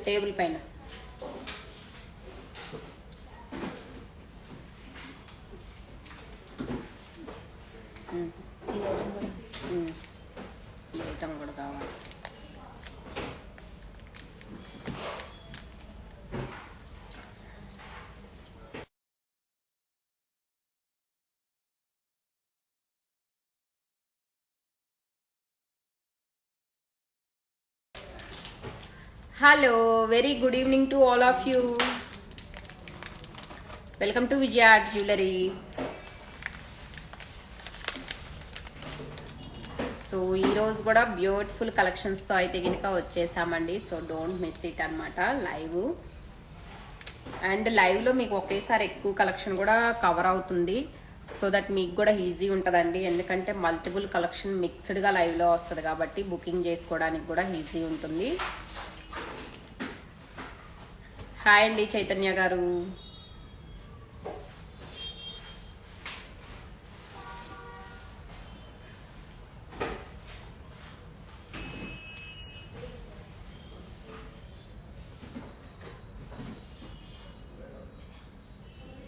Table పైన. ఈ item కూడా కావాలి. Hello, very good evening to all of you. Welcome to Vijaya art jewellery. So ఈరోజు కూడా బ్యూటిఫుల్ కలెక్షన్స్తో అయితే కనుక వచ్చేసామండి. సో డోంట్ మిస్ ఇట్ అనమాట లైవ్. అండ్ లైవ్లో మీకు ఒకేసారి ఎక్కువ కలెక్షన్ కూడా కవర్ అవుతుంది. సో దట్ మీకు కూడా ఈజీ ఉంటుందండి. ఎందుకంటే మల్టిపుల్ కలెక్షన్ మిక్స్డ్గా లైవ్లో వస్తుంది కాబట్టి బుకింగ్ చేసుకోవడానికి కూడా ఈజీ ఉంటుంది. హాయ్ అండి చైతన్య గారు.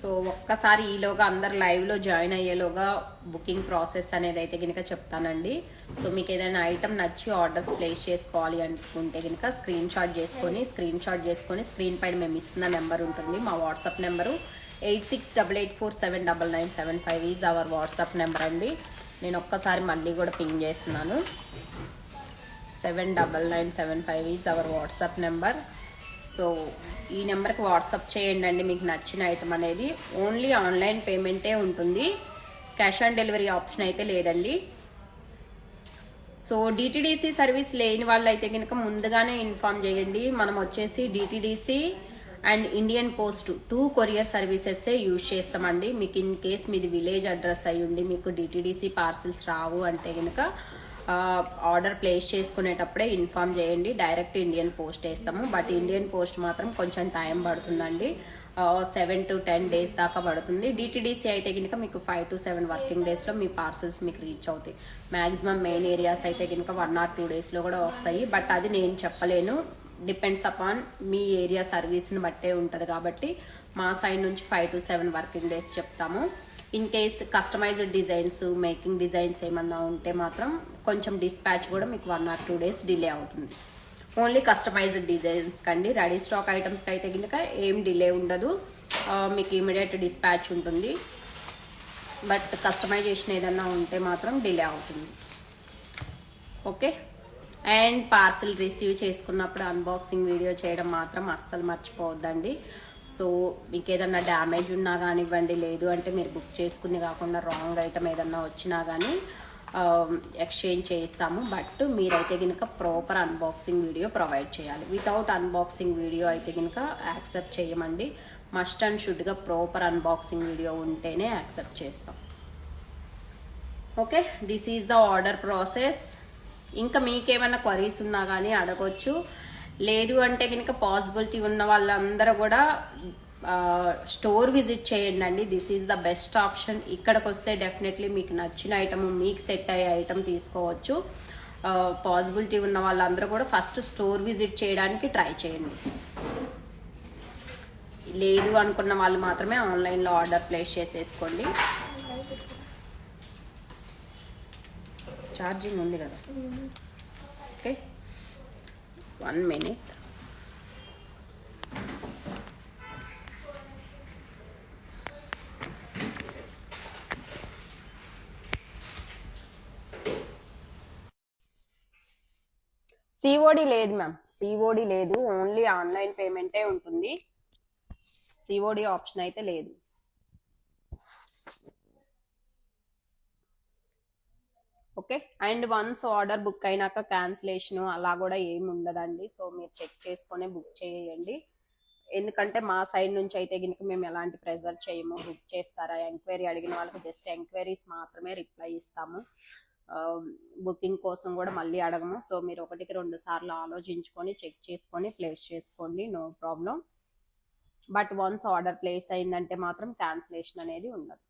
సో ఒక్కసారి ఈలోగా అందరు లైవ్లో జాయిన్ అయ్యేలోగా బుకింగ్ ప్రాసెస్ అనేది అయితే కనుక చెప్తానండి. సో మీకు ఏదైనా ఐటమ్ నచ్చి ఆర్డర్స్ ప్లేస్ చేసుకోవాలి అనుకుంటే కనుక స్క్రీన్ షాట్ చేసుకొని స్క్రీన్ పైన మేము ఇస్తున్న నెంబర్ ఉంటుంది, మా WhatsApp number 8688479975 is our WhatsApp number అండి. నేను ఒక్కసారి మళ్ళీ కూడా పింగ్ చేస్తున్నాను. 79975 is our WhatsApp number. So ఈ నెంబర్కి వాట్సాప్ చేయండి అండి మీకు నచ్చిన ఐటమ్ అనేది. ఓన్లీ ఆన్లైన్ పేమెంటే ఉంటుంది, క్యాష్ ఆన్ డెలివరీ ఆప్షన్ అయితే లేదండి. సో డిటిడిసి సర్వీస్ లేని వాళ్ళు అయితే కనుక ముందుగానే ఇన్ఫార్మ్ చేయండి. మనం వచ్చేసి DTDC and Indian post 2 courier services use చేస్తామండి. మీకు ఇన్ కేస్ మీది విలేజ్ అడ్రస్ అయ్యి ఉండి మీకు డిటిడిసి పార్సిల్స్ రావు అంటే కనుక ఆర్డర్ ప్లేస్ చేసుకునేటప్పుడే ఇన్ఫార్మ్ చేయండి. డైరెక్ట్ ఇండియన్ పోస్ట్ వేస్తాము. బట్ ఇండియన్ పోస్ట్ మాత్రం కొంచెం టైం పడుతుందండి, 7 to 10 days దాకా పడుతుంది. డిటిడిసి అయితే కనుక మీకు 5 to 7 వర్కింగ్ డేస్లో మీ పార్సల్స్ మీకు రీచ్ అవుతాయి. మ్యాక్సిమం మెయిన్ ఏరియాస్ అయితే కనుక 1 or 2 daysలో కూడా వస్తాయి. బట్ అది నేను చెప్పలేను, డిపెండ్స్ అపాన్ మీ ఏరియా సర్వీస్ని బట్టే ఉంటుంది. కాబట్టి మా సైడ్ నుంచి 5 to 7 వర్కింగ్ డేస్ చెప్తాము. In case customized designs, making designs ఏమన్నా ఉంటే మాత్రం కొంచెం డిస్పాచ్ కూడా మీకు 1 or 2 days డిలే అవుతుంది. ఓన్లీ కస్టమైజ్డ్ డిజైన్స్ కండి. రెడీ స్టాక్ ఐటమ్స్కి అయితే కనుక ఏం డిలే ఉండదు, మీకు ఇమీడియట్ డిస్పాచ్ ఉంటుంది. బట్ కస్టమైజేషన్ ఏదన్నా ఉంటే మాత్రం డిలే అవుతుంది. ఓకే. అండ్ పార్సిల్ రిసీవ్ చేసుకున్నప్పుడు అన్బాక్సింగ్ వీడియో చేయడం మాత్రం అస్సలు మర్చిపోవద్దండి. సో మీకు ఏదన్నా డ్యామేజ్ ఉన్నా కానివ్వండి, లేదు అంటే మీరు బుక్ చేసుకుంది కాకుండా రాంగ్ ఐటమ్ ఏదన్నా వచ్చినా కానీ ఎక్స్చేంజ్ చేయిస్తాము. బట్ మీరైతే కనుక ప్రాపర్ అన్బాక్సింగ్ వీడియో ప్రొవైడ్ చేయాలి. వితౌట్ అన్బాక్సింగ్ వీడియో అయితే కనుక యాక్సెప్ట్ చేయమండి. మస్ట్ అండ్ షుడ్గా ప్రాపర్ అన్బాక్సింగ్ వీడియో ఉంటేనే యాక్సెప్ట్ చేస్తాం. Okay, this is the order process. ఇంకా మీకేమైనా క్వరీస్ ఉన్నా కానీ అడగొచ్చు. లేదు అంటే కనుక పాసిబిలిటీ ఉన్న వాళ్ళందరూ కూడా స్టోర్ విజిట్ చేయండి అండి. This is the best option. ఇక్కడికి వస్తే డెఫినెట్లీ మీకు నచ్చిన ఐటమ్, మీకు సెట్ అయ్యే ఐటమ్ తీసుకోవచ్చు. పాసిబిలిటీ ఉన్న వాళ్ళందరూ కూడా ఫస్ట్ స్టోర్ విజిట్ చేయడానికి ట్రై చేయండి. లేదు అనుకున్న వాళ్ళు మాత్రమే ఆన్లైన్లో ఆర్డర్ ప్లేస్ చేసేసుకోండి. ఛార్జింగ్ ఉంది కదా. Okay, 1 minute. సిఓడి లేదు మ్యామ్, సిఓడి లేదు, ఓన్లీ ఆన్లైన్ పేమెంటే ఉంటుంది. సిఓడి ఆప్షన్ అయితే లేదు. Okay. And once order book అయినాక క్యాన్సిలేషన్ అలా కూడా ఏమి ఉండదండి. సో మీరు చెక్ చేసుకొని బుక్ చేయండి. ఎందుకంటే మా సైడ్ నుంచి అయితే కనుక మేము ఎలాంటి ప్రెజర్ చేయము. బుక్ చేస్తారా, ఎంక్వైరీ అడిగిన వాళ్ళకి జస్ట్ ఎంక్వైరీస్ మాత్రమే రిప్లై ఇస్తాము. బుకింగ్ కోసం కూడా మళ్ళీ అడగము. సో మీరు 1-2 సార్లు ఆలోచించుకొని చెక్ చేసుకొని ప్లేస్ చేసుకోండి, no problem. But once order place అయిందంటే మాత్రం క్యాన్సిలేషన్ అనేది ఉండదు.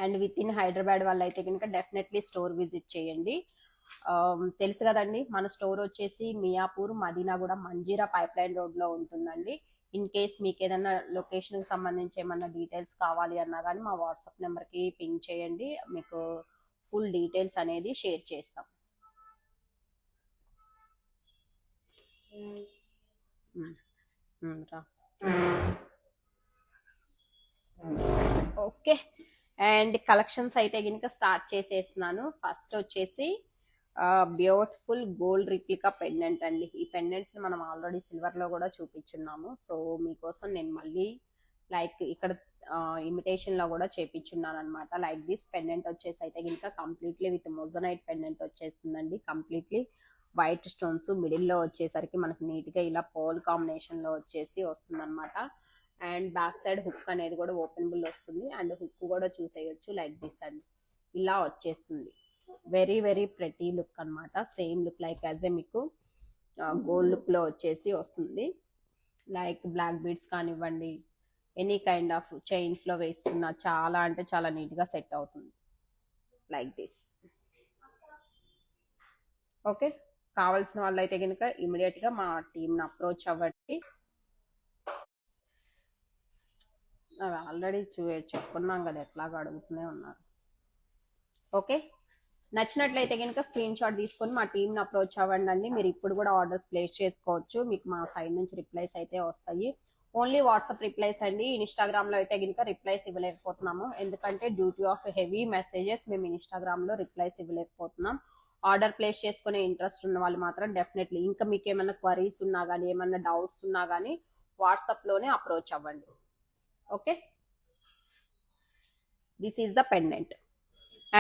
అండ్ విత్ ఇన్ హైదరాబాద్ వాళ్ళు అయితే కనుక డెఫినెట్లీ స్టోర్ విజిట్ చేయండి. తెలుసు కదండి, మన స్టోర్ వచ్చేసి Miyapur Madinaguda Manjira pipe line road లో ఉంటుందండి. ఇన్ కేస్ మీకు ఏదైనా లొకేషన్ కి సంబంధించి ఏమన్నా డీటెయిల్స్ కావాలి అన్నా కానీ మా వాట్సాప్ నెంబర్ కి పింగ్ చేయండి, మీకు ఫుల్ డీటెయిల్స్ అనేది షేర్ చేస్తాం. రా ఓకే. అండ్ కలెక్షన్స్ అయితే కనుక స్టార్ట్ చేసేస్తున్నాను. ఫస్ట్ వచ్చేసి బ్యూటిఫుల్ గోల్డ్ రిప్లికా పెండెంట్ అండి. ఈ పెండెంట్స్ మనం ఆల్రెడీ సిల్వర్ లో కూడా చూపించున్నాము. సో మీకోసం నేను మళ్ళీ లైక్ ఇక్కడ ఇమిటేషన్ లో కూడా చేపించున్నాను అనమాట. లైక్ దిస్ పెండెంట్ వచ్చేసి అయితే కనుక కంప్లీట్లీ విత్ మొజనైట్ పెండెంట్ వచ్చేస్తుందండి. కంప్లీట్లీ వైట్ స్టోన్స్ మిడిల్ లో వచ్చేసరికి మనకు నీట్ గా ఇలా పోల్ కాంబినేషన్ లో వచ్చేసి వస్తుంది అనమాట. అండ్ బ్యాక్ సైడ్ హుక్ అనేది కూడా ఓపెనబుల్ వస్తుంది. అండ్ హుక్ కూడా చూసేయచ్చు లైక్ దిస్ అండి, ఇలా వచ్చేస్తుంది. వెరీ వెరీ ప్రెటీ లుక్ అనమాట. Same look like as a మీకు గోల్డ్ లుక్ లో వచ్చేసి వస్తుంది. లైక్ బ్లాక్ బీడ్స్ కానివ్వండి, ఎనీ కైండ్ ఆఫ్ చైన్స్ లో వేసుకున్న చాలా అంటే చాలా నీట్ గా సెట్ అవుతుంది లైక్ దిస్. ఓకే, కావాల్సిన వాళ్ళు అయితే కనుక ఇమీడియట్ గా మా టీంని అప్రోచ్ అవ్వండి. ఆల్రెడీ చెప్పుకున్నాం కదా, ఎట్లాగా అడుగుతూనే ఉన్నారు. ఓకే, నచ్చినట్లయితే కనుక స్క్రీన్ షాట్ తీసుకొని మా టీంని అప్రోచ్ అవ్వండి. మీరు ఇప్పుడు కూడా ఆర్డర్స్ ప్లేస్ చేసుకోవచ్చు. మీకు మా సైడ్ నుంచి రిప్లైస్ అయితే వస్తాయి. ఓన్లీ వాట్సాప్ రిప్లైస్ అండి. ఇన్స్టాగ్రామ్ లో అయితే కనుక రిప్లైస్ ఇవ్వలేకపోతున్నాము, ఎందుకంటే డ్యూటీ ఆఫ్ హెవీ మెసేజెస్ మేము ఇన్స్టాగ్రామ్ లో రిప్లైస్ ఇవ్వలేకపోతున్నాం. ఆర్డర్ ప్లేస్ చేసుకునే ఇంట్రెస్ట్ ఉన్న వాళ్ళు మాత్రం డెఫినెట్లీ, ఇంకా మీకు ఏమైనా క్వరీస్ ఉన్నా కానీ ఏమైనా డౌట్స్ ఉన్నా కానీ వాట్సాప్ లోనే అప్రోచ్ అవ్వండి. Okay, this is the pendant.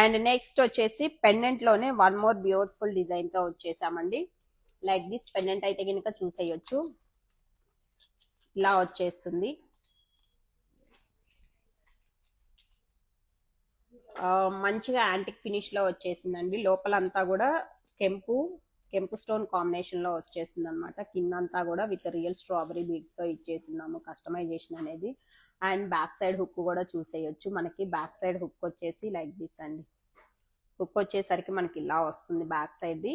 And next వచ్చేసి పెండెంట్ లోనే వన్ మోర్ బ్యూటిఫుల్ డిజైన్ తో వచ్చేసామండి. లైక్ దిస్ పెండెంట్ అయితే కనుక చూసేయచ్చు, ఇలా వచ్చేస్తుంది. మంచిగా యాంటిక్ ఫినిష్ లో వచ్చేసిందండి. లోపలంతా కూడా కెంపు స్టోన్ కాంబినేషన్ లో వచ్చేసింది అనమాట. కిందంతా కూడా విత్ రియల్ స్ట్రాబెరీ బీడ్స్ తో ఇచ్చేసినాము కస్టమైజేషన్ అనేది. అండ్ బ్యాక్ సైడ్ హుక్ కూడా చూసేయచ్చు. మనకి బ్యాక్ సైడ్ హుక్ వచ్చేసి లైక్ దిస్ అండి. హుక్ వచ్చేసరికి మనకి ఇలా వస్తుంది back side the.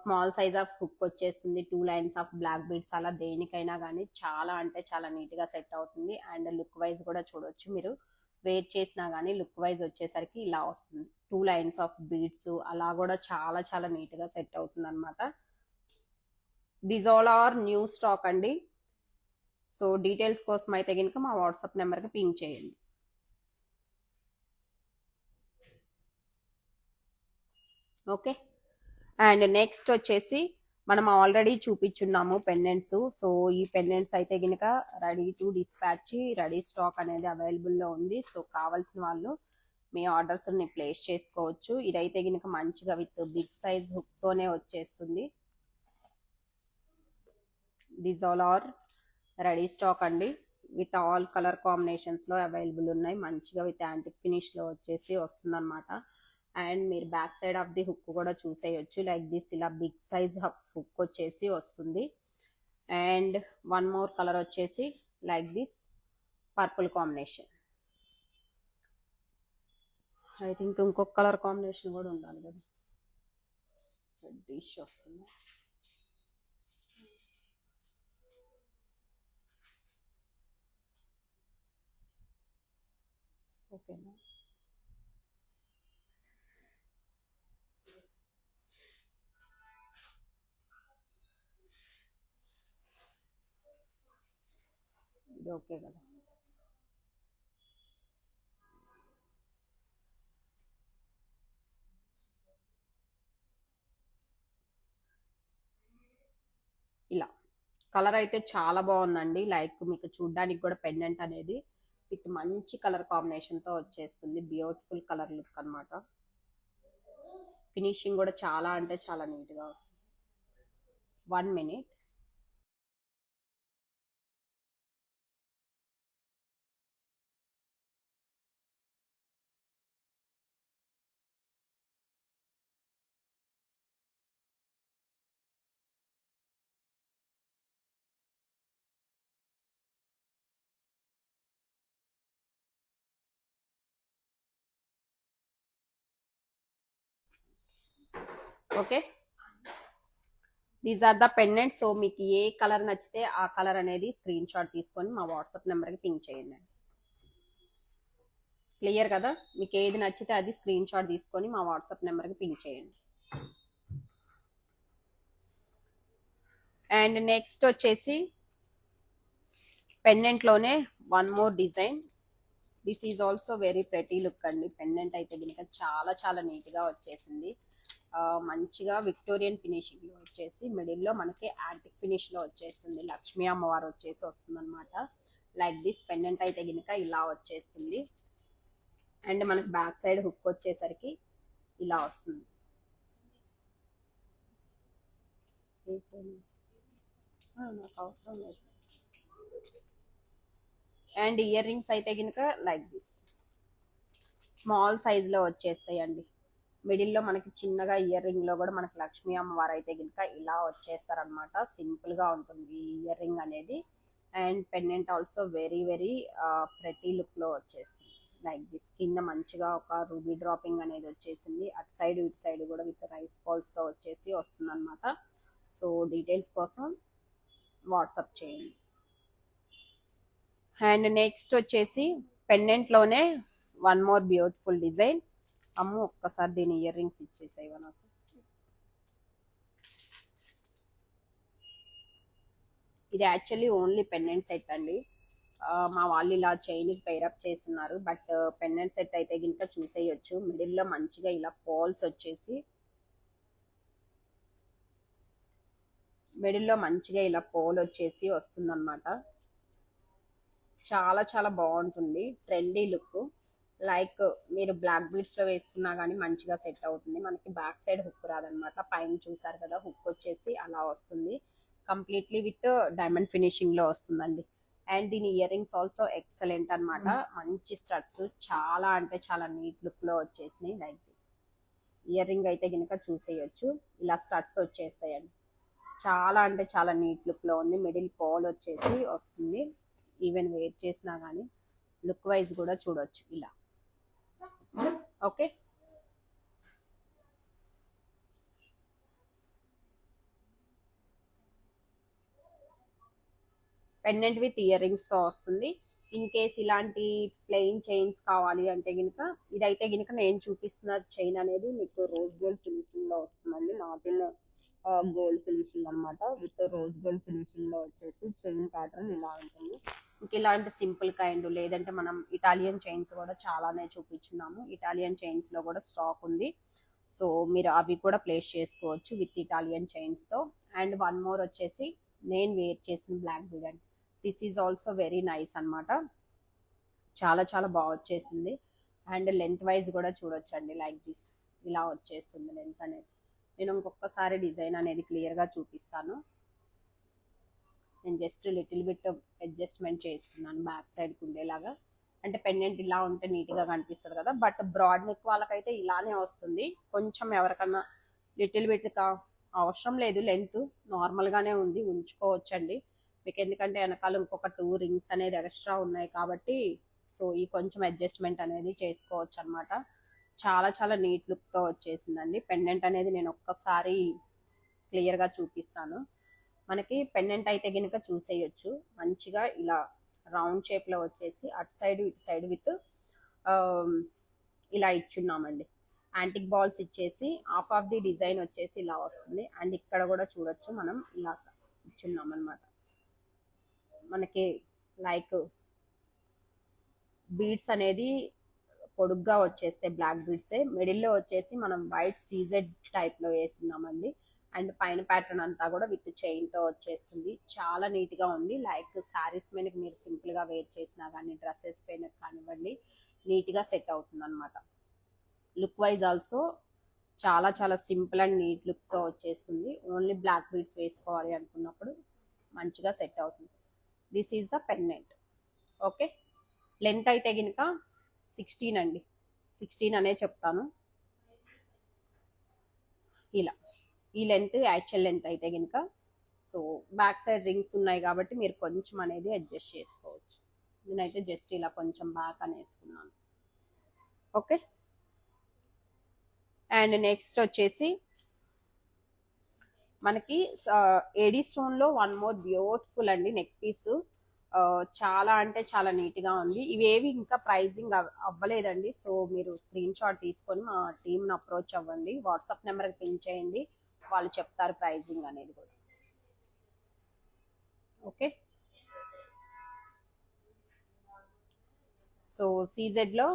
Small size of hook వచ్చేస్తుంది. 2 లైన్స్ ఆఫ్ బ్లాక్ బీడ్స్ అలా దేనికైనా కానీ చాలా అంటే చాలా నీట్ గా సెట్ అవుతుంది. అండ్ లుక్ వైజ్ కూడా చూడొచ్చు, మీరు వేర్ చేసినా కానీ లుక్ వైజ్ వచ్చేసరికి ఇలా వస్తుంది. 2 లైన్స్ ఆఫ్ బీడ్స్ అలా కూడా చాలా చాలా నీట్ గా సెట్ అవుతుంది అనమాట. These all are new stock అండి. సో డీటెయిల్స్ కోసం అయితే కనుక మా వాట్సాప్ నెంబర్కి పింగ్ చేయండి. ఓకే, అండ్ నెక్స్ట్ వచ్చేసి మనం ఆల్రెడీ చూపించున్నాము పెండెంట్స్. సో ఈ పెండెంట్స్ అయితే కనుక ready to dispatch, ready stock అనేది అవైలబుల్లో ఉంది. సో కావాల్సిన వాళ్ళు మీ ఆర్డర్స్ని ప్లేస్ చేసుకోవచ్చు. ఇదైతే కనుక మంచిగా విత్ బిగ్ సైజ్ హుక్తోనే వచ్చేస్తుంది. These all are ready stock అండి. విత్ ఆల్ కలర్ కాంబినేషన్స్లో అవైలబుల్ ఉన్నాయి. మంచిగా విత్ యాంటిక్ ఫినిష్లో వచ్చేసి వస్తుంది అనమాట. అండ్ మీరు back side of the hook కూడా చూసేయచ్చు లైక్ దిస్, ఇలా బిగ్ సైజ్ హుక్ వచ్చేసి వస్తుంది. అండ్ వన్ మోర్ కలర్ వచ్చేసి like this purple combination. I think ఇంకొక కలర్ కాంబినేషన్ కూడా ఉండాలి కదా, రెడ్డిష్ వస్తుంది. ఓకేనా, ఇది ఓకే కదా. ఇలా కలర్ అయితే చాలా బాగుందండి. లైక్ మీకు చూడడానికి కూడా పెండెంట్ అనేది విత్ మంచి కలర్ కాంబినేషన్ తో వచ్చేస్తుంది. బ్యూటిఫుల్ కలర్ లుక్ అనమాట. ఫినిషింగ్ కూడా చాలా అంటే చాలా నీట్ గా వస్తుంది. 1 minute. Okay, these are the pendant. So మీకు ఏ కలర్ నచ్చితే ఆ కలర్ అనేది స్క్రీన్ షాట్ తీసుకొని మా వాట్సాప్ నెంబర్కి పింక్ చేయండి. క్లియర్ కదా? మీకు ఏది నచ్చితే అది స్క్రీన్ షాట్ తీసుకొని మా వాట్సాప్ నెంబర్కి పింక్ చేయండి. అండ్ నెక్స్ట్ వచ్చేసి పెండెంట్లోనే one more design. This is also very pretty look అండి. పెండెంట్ అయితే దీనికి చాలా చాలా నీట్గా వచ్చేసింది. మంచిగా విక్టోరియన్ ఫినిషింగ్లో వచ్చేసి మిడిల్లో మనకి యాంటిక్ ఫినిష్లో వచ్చేస్తుంది. లక్ష్మీ అమ్మవారు వచ్చేసి వస్తుంది అనమాట. లైక్ దిస్ పెండెంట్ అయితే గినక ఇలా వచ్చేస్తుంది. అండ్ మనకి బ్యాక్ సైడ్ హుక్ వచ్చేసరికి ఇలా వస్తుంది. నాకు అవసరం లేదు. అండ్ ఇయర్ రింగ్స్ అయితే గినక లైక్ దిస్ స్మాల్ సైజ్లో వచ్చేస్తాయండి. మిడిల్లో మనకి చిన్నగా ఇయర్ రింగ్లో కూడా మనకి లక్ష్మీ అమ్మవారు అయితే గినక ఇలా వచ్చేస్తారనమాట. సింపుల్గా ఉంటుంది ఈ ఇయర్ రింగ్ అనేది. And pendant also very very pretty లుక్లో వచ్చేస్తుంది. లైక్ దిస్ కింద మంచిగా ఒక రూబీ డ్రాపింగ్ అనేది వచ్చేసింది. అటు సైడ్ ఇటు సైడ్ కూడా విత్ రైస్ బాల్స్తో వచ్చేసి వస్తుంది అనమాట. సో డీటెయిల్స్ కోసం వాట్సాప్ చేయండి. అండ్ నెక్స్ట్ వచ్చేసి పెండెంట్లోనే వన్ మోర్ బ్యూటిఫుల్ డిజైన్. అమ్ము ఒక్కసారి దీని ఇయర్ రింగ్స్ ఇచ్చేసాయి నాకు. ఇది యాక్చువల్లీ ఓన్లీ పెండెంట్ సెట్ అండి. మా వాళ్ళు ఇలా చైన్కి పైరప్ చేస్తున్నారు. బట్ పెండెంట్ సెట్ అయితే గినక చూసేయచ్చు. మిడిల్లో మంచిగా ఇలా పోల్స్ వచ్చేసి మిడిల్లో మంచిగా ఇలా పోల్ వచ్చేసి వస్తుందన్నమాట. చాలా చాలా బాగుంటుంది. Trendy look. లైక్ మీరు బ్లాక్ బీడ్స్లో వేసుకున్నా కానీ మంచిగా సెట్ అవుతుంది. మనకి బ్యాక్ సైడ్ హుక్ రాదనమాట. పైన చూసారు కదా హుక్ వచ్చేసి అలా వస్తుంది. కంప్లీట్లీ విత్ డైమండ్ ఫినిషింగ్లో వస్తుందండి. అండ్ దీని ఇయర్ రింగ్స్ ఆల్సో ఎక్సలెంట్ అనమాట. మంచి స్టడ్స్ చాలా అంటే చాలా నీట్ లుక్లో వచ్చేసినాయి. లైక్ దిస్ ఇయర్ రింగ్ అయితే కనుక చూసేయచ్చు. ఇలా స్టడ్స్ వచ్చేస్తాయండి. చాలా అంటే చాలా నీట్ లుక్లో ఉంది. మిడిల్ పోల్ వచ్చేసి వస్తుంది. ఈవెన్ వేర్ చేసినా కానీ లుక్ వైజ్ కూడా చూడొచ్చు ఇలా. ఓకే, పెండెంట్ విత్ ఇయర్ రింగ్స్తో వస్తుంది. ఇన్ కేస్ ఇలాంటి ప్లెయిన్ చైన్స్ కావాలి అంటే గినక ఇదైతే గినక నేను చూపిస్తున్న చైన్ అనేది మీకు రోజ్ గోల్డ్ ఫినిషింగ్లో వస్తుందండి. నాట్ ఇన్ గోల్డ్ ఫినిషింగ్ అనమాట. విత్ రోజ్ గోల్డ్ ఫినిషింగ్లో వచ్చేసి చైన్ ప్యాటర్న్ ఇలా ఉంటుంది. ఇంక ఇలాంటి సింపుల్ కైండ్ లేదంటే మనం ఇటాలియన్ చైన్స్ కూడా చాలానే చూపించున్నాము. ఇటాలియన్ చైన్స్లో కూడా స్టాక్ ఉంది. సో మీరు అవి కూడా ప్లేస్ చేసుకోవచ్చు విత్ ఇటాలియన్ చైన్స్తో. అండ్ వన్ మోర్ వచ్చేసి నేను వేర్ చేసిన బ్లాక్ బీడ్ అండి. This is also very nice అనమాట. చాలా చాలా బాగా వచ్చేసింది. అండ్ లెంత్ వైజ్ కూడా చూడొచ్చండి. లైక్ దిస్ ఇలా వచ్చేస్తుంది లెంత్ అనేది. నేను ఇంకొకసారి డిజైన్ అనేది క్లియర్గా చూపిస్తాను. నేను జస్ట్ లిటిల్ బిట్ అడ్జస్ట్మెంట్ చేస్తున్నాను బ్యాక్ సైడ్కి ఉండేలాగా. అంటే పెండెంట్ ఇలా ఉంటే నీట్గా కనిపిస్తుంది కదా. బట్ బ్రాడ్ నెక్ వాళ్ళకైతే ఇలానే వస్తుంది. కొంచెం ఎవరికన్నా లిటిల్ బిట్ అవసరం లేదు, లెంత్ నార్మల్గానే ఉంది, ఉంచుకోవచ్చండి మీకు. ఎందుకంటే వెనకాల ఇంకొక 2 రింగ్స్ అనేది ఎక్స్ట్రా ఉన్నాయి కాబట్టి సో ఈ కొంచెం అడ్జస్ట్మెంట్ అనేది చేసుకోవచ్చు అనమాట. చాలా చాలా నీట్ లుక్తో వచ్చేసిందండి. పెండెంట్ అనేది నేను ఒక్కసారి క్లియర్గా చూపిస్తాను. మనకి పెండెంట్ అయితే కనుక చూసేయచ్చు. మంచిగా ఇలా రౌండ్ షేప్లో వచ్చేసి అటు సైడ్ ఇటు సైడ్ విత్ ఇలా ఇచ్చున్నామండి. యాంటిక్ బాల్స్ ఇచ్చేసి హాఫ్ ఆఫ్ ది డిజైన్ వచ్చేసి ఇలా వస్తుంది. అండ్ ఇక్కడ కూడా చూడొచ్చు మనం ఇలా ఇచ్చున్నాం అనమాట. మనకి లైక్ బీడ్స్ అనేది పొడుగ్గా వచ్చేస్తే బ్లాక్ బీడ్సే, మిడిల్లో వచ్చేసి మనం వైట్ సీజెడ్ టైప్లో వేస్తున్నామండి. అండ్ పైన ప్యాటర్న్ అంతా కూడా విత్ చైన్తో వచ్చేస్తుంది. చాలా నీట్గా ఉంది. లైక్ శారీస్ మీద మీరు సింపుల్గా వేర్ చేసినా కానీ డ్రెస్సెస్ పైన కానివ్వండి నీట్గా సెట్ అవుతుంది అనమాట. లుక్ వైజ్ ఆల్సో చాలా చాలా సింపుల్ అండ్ నీట్ లుక్తో వచ్చేస్తుంది. ఓన్లీ బ్లాక్ బీడ్స్ వేసుకోవాలి అనుకున్నప్పుడు మంచిగా సెట్ అవుతుంది. This is the pendant. Okay, length అయితే కనుక 16 అండి. 16 అనే చెప్తాను. ఇలా ఈ లెంత్ యాక్చువల్ లెంత్ అయితే కనుక. సో బ్యాక్ సైడ్ రింగ్స్ ఉన్నాయి కాబట్టి మీరు కొంచెం అనేది అడ్జస్ట్ చేసుకోవచ్చు. నేనైతే జస్ట్ ఇలా కొంచెం బ్యాక్ అనేసుకున్నాను. ఓకే, అండ్ నెక్స్ట్ వచ్చేసి మనకి ఏడీ స్టోన్ లో వన్ మోర్ బ్యూటిఫుల్ అండి నెక్ పీస్. చాలా అంటే చాలా నీట్ గా ఉంది. ఇవేవి ఇంకా ప్రైజింగ్ అవ్వలేదండి. సో మీరు స్క్రీన్ షాట్ తీసుకొని మా టీమ్ ని అప్రోచ్ అవ్వండి. వాట్సాప్ నెంబర్ కి పిన్ చేయండి, వాళ్ళు చెప్తారు ప్రైజింగ్ అనేది కూడా. ఓకే, సో సీజెడ్ లో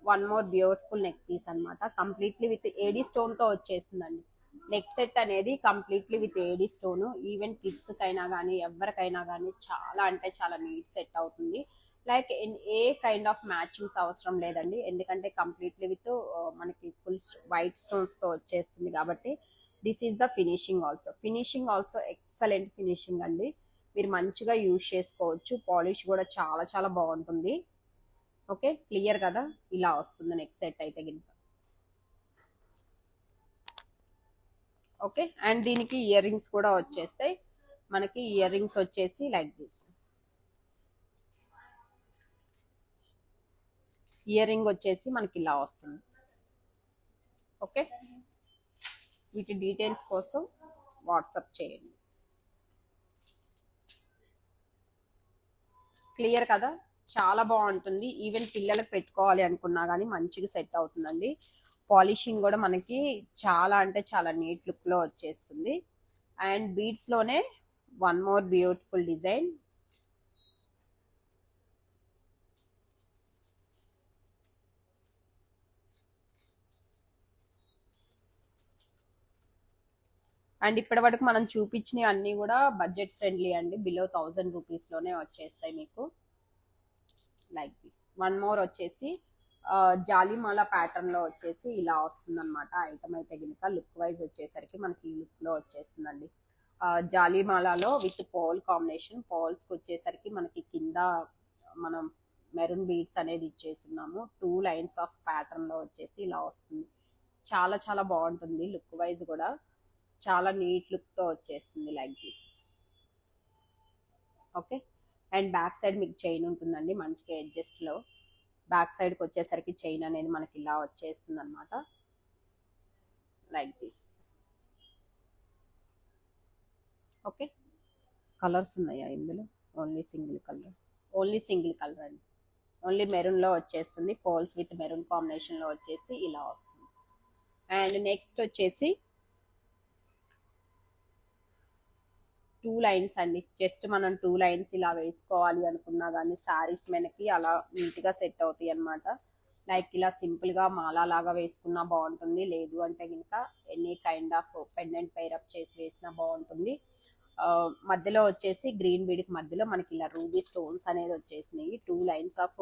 one more beautiful neck piece అనమాట. కంప్లీట్లీ విత్ ఏడీ స్టోన్ తో వచ్చేసిందండి. నెక్ సెట్ అనేది completely with AD stone. Even kids కైనా కానీ ఎవరికైనా కానీ చాలా అంటే చాలా నీట్ సెట్ అవుతుంది. లైక్ ఏ కైండ్ ఆఫ్ మ్యాచింగ్స్ అవసరం లేదండి, ఎందుకంటే కంప్లీట్లీ విత్ మనకి ఫుల్ వైట్ స్టోన్స్ తో వచ్చేస్తుంది కాబట్టి. This is the finishing also excellent finishing అండి. మీరు మంచిగా యూజ్ చేసుకోవచ్చు. పాలిష్ కూడా చాలా చాలా బాగుంటుంది. ఓకే, క్లియర్ కదా? ఇలా వస్తుంది నెక్ సెట్ అయితే గినక. ఓకే, అండ్ దీనికి ఇయర్ రింగ్స్ కూడా వచ్చేస్తాయి. మనకి ఇయర్ రింగ్స్ వచ్చేసి లైక్ దిస్. ఇయర్ రింగ్ వచ్చేసి మనకి ఇలా వస్తుంది. ఓకే, వీటి డీటెయిల్స్ కోసం వాట్సాప్ చేయండి. క్లియర్ కదా? చాలా బాగుంటుంది. ఈవెన్ పిల్లలకు పెట్టుకోవాలి అనుకున్నా కానీ మంచిగా సెట్ అవుతుందండి. పాలిషింగ్ కూడా మనకి చాలా అంటే చాలా నీట్ లుక్ లో వచ్చేస్తుంది. అండ్ బీడ్స్ లోనే one more beautiful design. And ఇప్పటి వరకు మనం చూపించినవి అన్ని కూడా బడ్జెట్ ఫ్రెండ్లీ అండి. బిలో 1000 రూపీస్ లోనే వచ్చేస్తాయి మీకు. Like this. వన్ మోర్ వచ్చేసి జాలిమాల ప్యాటర్న్ లో వచ్చేసి ఇలా వస్తుంది అనమాట. ఐటమ్ అయితే గినక లుక్ వైజ్ వచ్చేసరికి మనకి ఈ లుక్ లో వచ్చేస్తుందండి. జాలిమాలలో విత్ పోల్ కాంబినేషన్. పోల్స్ కి వచ్చేసరికి మనకి కింద మనం మెరూన్ బీడ్స్ అనేది ఇచ్చేస్తున్నాము. 2 లైన్స్ ఆఫ్ ప్యాటర్న్ లో వచ్చేసి ఇలా వస్తుంది. చాలా చాలా బాగుంటుంది. లుక్ వైజ్ కూడా చాలా నీట్ లుక్ తో వచ్చేస్తుంది like this. Okay, and back side మీకు చైన్ ఉంటుందండి మంచిగా అడ్జస్ట్ లో. బ్యాక్ సైడ్ కి వచ్చేసరికి చైన్ అనేది మనకి ఇలా వచ్చేస్తుంది అనమాట. Like this. ఓకే, కలర్స్ ఉన్నాయా ఇందులో? Only single colour. అండి. ఓన్లీ మెరూన్ లో వచ్చేస్తుంది. పోల్స్ విత్ మెరూన్ కాంబినేషన్ లో వచ్చేసి ఇలా వస్తుంది. అండ్ నెక్స్ట్ వచ్చేసి 2 లైన్స్ అండి. జస్ట్ మనం 2 లైన్స్ ఇలా వేసుకోవాలి అనుకున్నా కానీ శారీస్ మనకి అలా నీట్ గా సెట్ అవుతాయి అనమాట. లైక్ ఇలా సింపుల్ గా మాలా లాగా వేసుకున్నా బాగుంటుంది. లేదు అంటే ఇంకా any kind of pendant pair up చేసి వేసినా బాగుంటుంది. మధ్యలో వచ్చేసి గ్రీన్ బీడ్కి మధ్యలో మనకి ఇలా రూబీ స్టోన్స్ అనేది వచ్చేసినాయి. 2 లైన్స్ ఆఫ్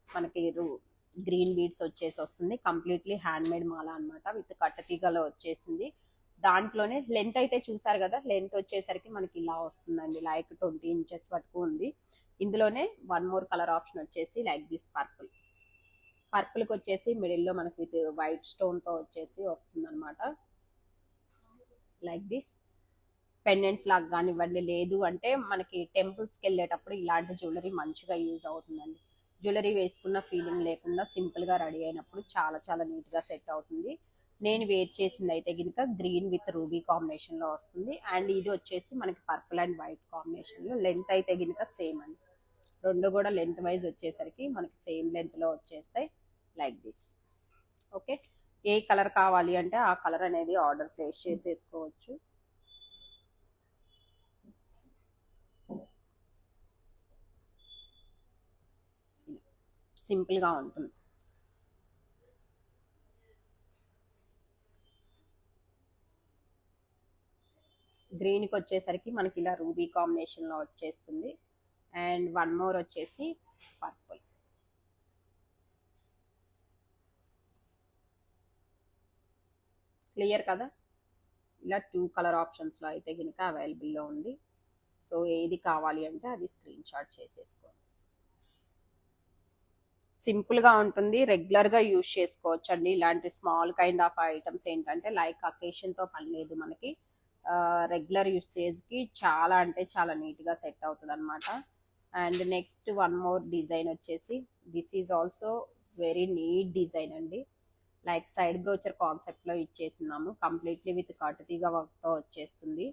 మనకి గ్రీన్ బీడ్స్ వచ్చేసి వస్తుంది. కంప్లీట్లీ హ్యాండ్ మేడ్ మాల అనమాట. విత్ కట్టతీగలో వచ్చేసింది. దాంట్లోనే లెంత్ అయితే చూసారు కదా, లెంత్ వచ్చేసరికి మనకి ఇలా వస్తుందండి. లైక్ 20 ఇంచెస్ వరకు ఉంది. ఇందులోనే వన్ మోర్ కలర్ ఆప్షన్ వచ్చేసి లైక్ దిస్ పర్పుల్. పర్పుల్కి వచ్చేసి మిడిల్లో మనకి విత్ వైట్ స్టోన్ తో వచ్చేసి వస్తుంది అనమాట. Like this. పెండెంట్స్ లాగా కానివ్వండి, లేదు అంటే మనకి టెంపుల్స్కి వెళ్ళేటప్పుడు ఇలాంటి జ్యువెలరీ మంచిగా యూజ్ అవుతుందండి. జ్యువెలరీ వేసుకున్న ఫీలింగ్ లేకుండా సింపుల్ గా రెడీ అయినప్పుడు చాలా చాలా నీట్ గా సెట్ అవుతుంది. నేను వేర్ చేసింది అయితే గినక గ్రీన్ విత్ రూబీ కాంబినేషన్ లో వస్తుంది. అండ్ ఇది వచ్చేసి మనకి పర్పుల్ అండ్ వైట్ కాంబినేషన్ లో. లెంత్ అయితే గినక సేమ్ అండి. రెండు కూడా లెంత్ వైజ్ వచ్చేసరికి మనకి సేమ్ లెంత్ లో వచ్చేస్తాయి like this. Okay, A colour కావాలి అంటే ఆ కలర్ అనేది ఆర్డర్ ప్లేస్ చేసేసుకోవచ్చు. సింపుల్ గా ఉంటుంది. గ్రీన్ కి వచ్చేసరికి మనకి ఇలా రూబీ కాంబినేషన్ లో వచ్చేస్తుంది. అండ్ వన్ మోర్ వచ్చేసి పర్పుల్. క్లియర్ కదా? ఇలా 2 కలర్ ఆప్షన్స్ లో అయితే కనుక అవైలబుల్ లో ఉంది. సో ఏది కావాలి అంటే అది స్క్రీన్ షాట్ చేసేసుకోండి. సింపుల్ గా ఉంటుంది. రెగ్యులర్ గా యూజ్ చేసుకోవచ్చు అండి. ఇలాంటి స్మాల్ కైండ్ ఆఫ్ ఐటమ్స్ ఏంటంటే లైక్ అకేషన్ తో పని లేదు మనకి. రెగ్యులర్ యూసేజ్ కి చాలా అంటే చాలా నీట్ గా సెట్ అవుతుంది అనమాట. And next one more design వచ్చేసి this is also very neat design అండి. లైక్ సైడ్ బ్రోచర్ కాన్సెప్ట్ లో ఇచ్చేస్తున్నాము. కంప్లీట్లీ విత్ కటుతీగా వర్క్ తో వచ్చేస్తుంది.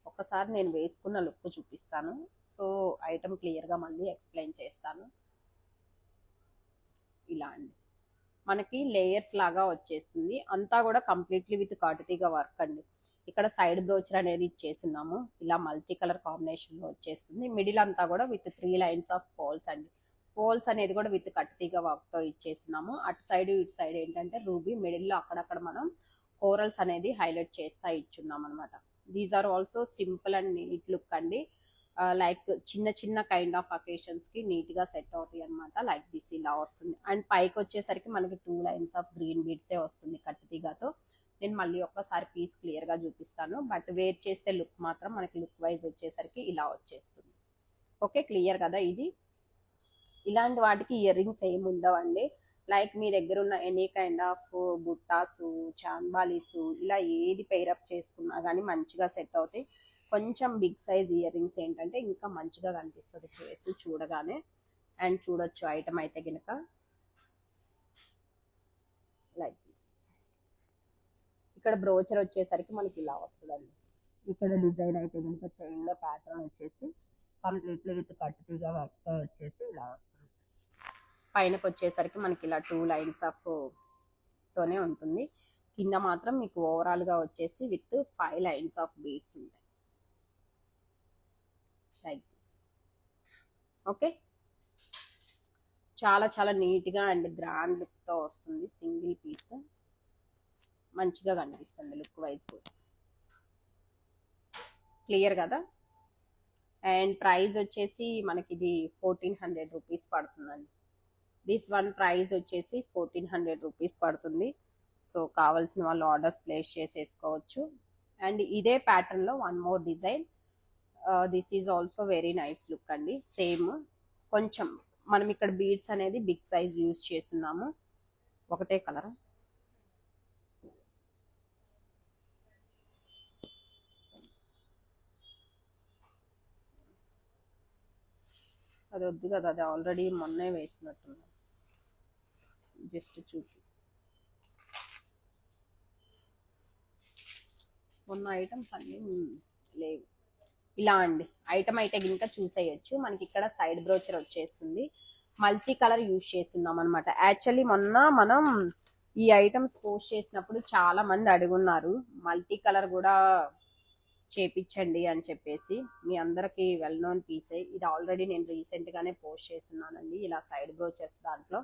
ఒకసారి నేను వేసుకున్న లుక్ చూపిస్తాను. సో ఐటమ్ క్లియర్ గా మళ్ళీ ఎక్స్ప్లెయిన్ చేస్తాను. ఇలా అండి, మనకి లేయర్స్ లాగా వచ్చేస్తుంది. అంతా కూడా కంప్లీట్లీ విత్ కటుతీగా వర్క్ అండి. ఇక్కడ సైడ్ బ్రోచర్ అనేది ఇచ్చేస్తున్నాము. ఇలా మల్టీ కలర్ కాంబినేషన్ లో వచ్చేస్తుంది. మిడిల్ అంతా కూడా విత్ 3 లైన్స్ ఆఫ్ పోల్స్ అండి. పోల్స్ అనేది కూడా విత్ కట్టిగా వర్క్ తో ఇచ్చేస్తున్నాము. అటు సైడ్ ఇటు సైడ్ ఏంటంటే రూబీ, మిడిల్ లో అక్కడక్కడ మనం కోరల్స్ అనేది హైలైట్ చేస్తా ఇచ్చున్నాం అనమాట. These are also simple and neat look అండి. లైక్ చిన్న చిన్న కైండ్ ఆఫ్ అకేషన్స్ కి నీట్ గా సెట్ అవుతాయి అనమాట. లైక్ దిస్ ఇలా వస్తుంది. అండ్ పైకి వచ్చేసరికి మనకి 2 లైన్స్ ఆఫ్ గ్రీన్ బీడ్స్ వస్తుంది కట్టిగాతో. నేను మళ్ళీ ఒక్కసారి పీస్ క్లియర్ గా చూపిస్తాను. బట్ వేర్ చేస్తే లుక్ మాత్రం మనకి లుక్ వైజ్ వచ్చేసరికి ఇలా వచ్చేస్తుంది. ఓకే, క్లియర్ కదా ఇది. ఇలాంటి వాటికి ఇయర్ రింగ్స్ ఏమి ఉండవండి. లైక్ మీ దగ్గర ఉన్న ఎనీ కైండ్ ఆఫ్ బుట్టాసు, చాన్బాలీసు ఇలా ఏది పెయిరప్ చేసుకున్నా కానీ మంచిగా సెట్ అవుతాయి. కొంచెం బిగ్ సైజ్ ఇయర్ రింగ్స్ ఏంటంటే ఇంకా మంచిగా కనిపిస్తుంది ఫేస్ చూడగానే. అండ్ చూడొచ్చు ఐటమ్ అయితే కనుక లైక్ ఇక్కడ బ్రోచర్ వచ్చేసరికి మనకి ఇలా వస్తుందండి. ఇక్కడ డిజైన్ అయితే కనుక చైన్ లో ప్యాటర్న్ వచ్చేసి కంప్లీట్లీ విత్ కట్టుగా వర్క్ వచ్చేసి ఇలా వస్తుంది. పైనకి వచ్చేసరికి మనకి ఇలా 2 లైన్స్ ఆఫ్ తోనే ఉంటుంది. కింద మాత్రం మీకు ఓవరాల్ గా వచ్చేసి విత్ 5 లైన్స్ ఆఫ్ బీడ్స్ ఉంటాయి లైక్ దిస్. ఓకే, చాలా చాలా నీట్ గా అండ్ గ్రాండ్ లుక్ తో వస్తుంది. సింగిల్ పీస్ మంచిగా కనిపిస్తుంది లుక్ వైజ్ కూడా. క్లియర్ కదా. అండ్ ప్రైస్ వచ్చేసి మనకి ఇది 1400 రూపీస్ పడుతుందండి. దిస్ వన్ ప్రైస్ వచ్చేసి 1400 రూపీస్ పడుతుంది. సో కావాల్సిన వాళ్ళు ఆర్డర్స్ ప్లేస్ చేసేసుకోవచ్చు. అండ్ ఇదే ప్యాటర్న్ లో one more design. This is also very nice look అండి. సేమ్ కొంచెం మనం ఇక్కడ బీడ్స్ అనేది బిగ్ సైజ్ యూజ్ చేస్తున్నాము. ఒకటే కలర్. అది వద్దు కదా, అది ఆల్రెడీ మొన్నే వేసినట్టున్నాను. జస్ట్ చూపి మొన్న ఐటమ్స్ అన్నీ లేవు. ఇలా అండి ఐటమ్ అయితే గినక చూసేయచ్చు. మనకి ఇక్కడ సైడ్ బ్రోచర్ వచ్చేస్తుంది. మల్టీ కలర్ యూజ్ చేస్తున్నాం అనమాట. యాక్చువల్లీ మొన్న మనం ఈ ఐటమ్స్ పోస్ట్ చేసినప్పుడు చాలా మంది అడుగున్నారు మల్టీ కలర్ కూడా చేపించండి అని చెప్పేసి. మీ అందరికి వెల్ నోన్ పీసే ఇది. ఆల్రెడీ నేను రీసెంట్ గానే పోస్ట్ చేస్తున్నానండి. ఇలా సైడ్ బ్రోచర్స్ దాంట్లో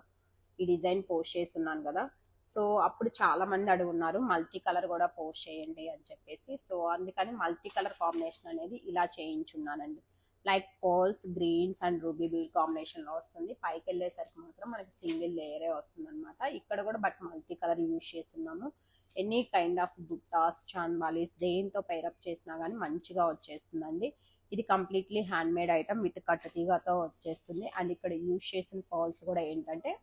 ఈ డిజైన్ పోస్ట్ చేస్తున్నాను కదా. సో అప్పుడు చాలా మంది అడుగున్నారు మల్టీ కలర్ కూడా పోస్ట్ చేయండి అని చెప్పేసి. సో అందుకని మల్టీ కలర్ కాంబినేషన్ అనేది ఇలా చేయించున్నానండి. Like pearls, greens and ruby bead combination లో వస్తుంది. పైకి వెళ్ళేసరికి మాత్రం మనకి సింగిల్ లేయరే వస్తుంది అనమాట. ఇక్కడ కూడా బట్ మల్టీ కలర్ యూజ్ చేస్తున్నాము. Any kind of buttas, chandbalis దేంతో పైరప్ చేసినా కానీ మంచిగా వచ్చేస్తుందండి. ఇది completely hand made item with కట్టుతీగతో వచ్చేస్తుంది. అండ్ ఇక్కడ యూజ్ చేసిన పర్ల్స్ కూడా ఏంటంటే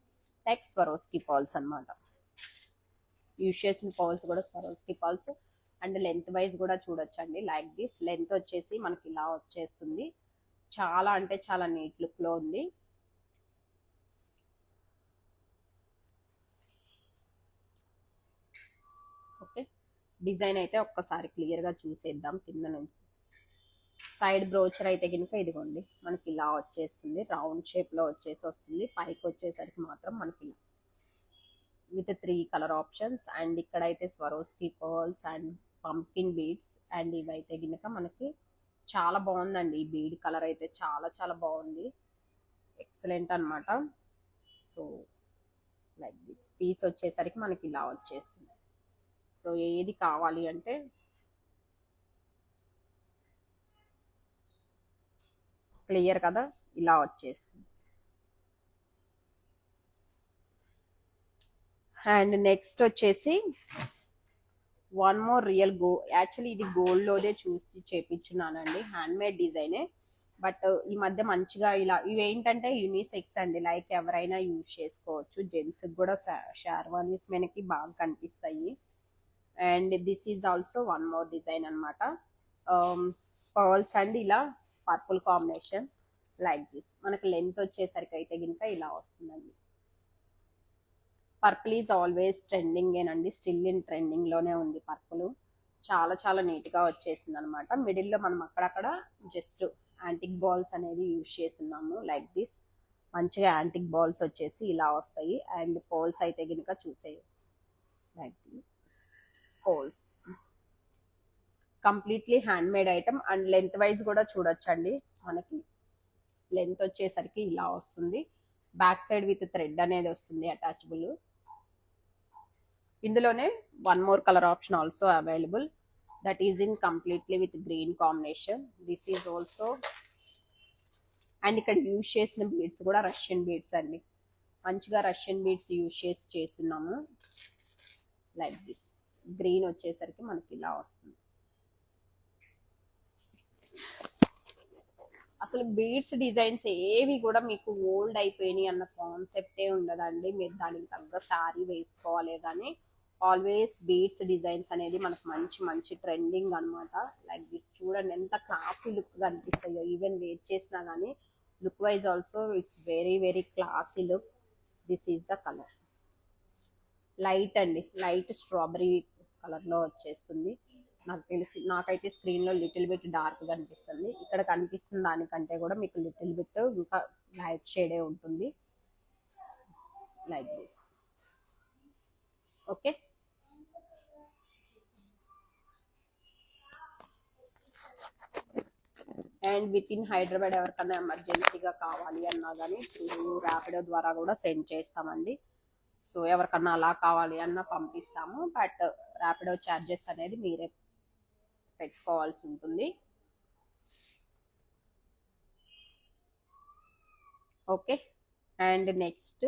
లైక్ స్వరోస్కి పర్ల్స్ అనమాట. యూజ్ చేసిన పర్ల్స్ కూడా Swarovski pearls. And length wise కూడా చూడొచ్చండి. లైక్ దిస్ లెంత్ వచ్చేసి మనకి ఇలా వచ్చేస్తుంది. చాలా అంటే చాలా నీట్ లుక్ లో ఉంది. ఓకే, డిజైన్ అయితే ఒక్కసారి క్లియర్ గా చూసేద్దాం. కింద నుంచి సైడ్ బ్రోచర్ అయితే కనుక ఇదిగోండి మనకి ఇలా వచ్చేస్తుంది. రౌండ్ షేప్ లో వచ్చేసి వస్తుంది. పైకి వచ్చేసరికి మాత్రం మనకి ఇలా విత్ 3 కలర్ ఆప్షన్స్. అండ్ ఇక్కడైతే Swarovski pearls and pumpkin beads. And ఇవైతే కనుక మనకి చాలా బాగుందండి. ఈ బీడ్ కలర్ అయితే చాలా చాలా బాగుంది. ఎక్సలెంట్ అనమాట. సో లైక్ దిస్ పీస్ వచ్చేసరికి మనకి ఇలా వచ్చేస్తుంది. సో ఏది కావాలి అంటే క్లియర్ కదా, ఇలా వచ్చేస్తుంది. అండ్ నెక్స్ట్ వచ్చేసి వన్ మోర్ రియల్ యాక్చువల్లీ ఇది గోల్డ్ లోదే చూసి చేపించున్నానండి. హ్యాండ్ మేడ్ డిజైనే. బట్ ఈ మధ్య మంచిగా ఇలా ఇవి ఏంటంటే యూనిసెక్స్ అండి. లైక్ ఎవరైనా యూజ్ చేసుకోవచ్చు. జెంట్స్ కూడా షార్వానీస్ మనకి బాగా కనిపిస్తాయి. And this is also one more design అనమాట. పర్ల్స్ అండ్ ఇలా పర్పుల్ కాంబినేషన్ లైక్ దిస్. మనకి లెంత్ వచ్చేసరికి అయితే కనుక ఇలా వస్తుందండి. పర్పుల్ ఈజ్ ఆల్వేస్ ట్రెండింగ్ ఏనండి, స్టిల్ ఇన్ ట్రెండింగ్ లోనే ఉంది పర్పుల్. చాలా చాలా నీట్ గా వచ్చేసింది అనమాట. మిడిల్ లో మనం అక్కడక్కడ జస్ట్ యాంటిక్ బాల్స్ అనేది యూజ్ చేస్తున్నాము లైక్ దిస్. మంచిగా యాంటిక్ బాల్స్ వచ్చేసి ఇలా వస్తాయి. అండ్ పోల్స్ అయితే కనుక చూసే like pearls completely hand made item. And length wise కూడా చూడొచ్చండి. మనకి లెంత్ వచ్చేసరికి ఇలా వస్తుంది. బ్యాక్ సైడ్ విత్ థ్రెడ్ అనేది వస్తుంది అటాచబుల్. ఇందులోనే one more colour option also available, that is in completely with green combination. This is also. And ఇక్కడ యూజ్ చేసిన బీడ్స్ కూడా రష్యన్ బీడ్స్ అండి. మంచిగా రష్యన్ బీడ్స్ యూజ్ చేసి చేస్తున్నాము లైక్ దిస్. గ్రీన్ వచ్చేసరికి మనకి ఇలా వస్తుంది. అసలు బీడ్స్ డిజైన్స్ ఏవి కూడా మీకు ఓల్డ్ అయిపోయినాయి అన్న కాన్సెప్టే ఉండదండి. మీరు దానికి తగ్గ శారీ వేసుకోవాలి కానీ ఆల్వేస్ బీడ్స్ డిజైన్స్ అనేది మనకు మంచి మంచి ట్రెండింగ్ అనమాట. లైక్ దిస్ చూడండి ఎంత క్లాసీ లుక్ కనిపిస్తాయో. ఈవెన్ వేర్ చేసినా కానీ look wise also it's very very classy look. This is the colour. Light అండి, లైట్ స్ట్రాబెరీ కలర్లో వచ్చేస్తుంది. నాకు తెలిసి నాకైతే స్క్రీన్లో లిటిల్ బిట్ డార్క్ కనిపిస్తుంది. ఇక్కడ కనిపిస్తున్న దానికంటే కూడా మీకు లిటిల్ బిట్ ఇంకా లైట్ షేడే ఉంటుంది like this. Okay, and with in Hyderabad ఎవరికైనా ఎమర్జెన్సీగా కావాలి అన్నా కానీ ర్యాపిడో ద్వారా కూడా సెండ్ చేస్తామండి. సో ఎవరికన్నా అలా కావాలి అన్నా పంపిస్తాము. బట్ ర్యాపిడో ఛార్జెస్ అనేది మీరే పెట్టుకోవాల్సి ఉంటుంది. ఓకే, అండ్ నెక్స్ట్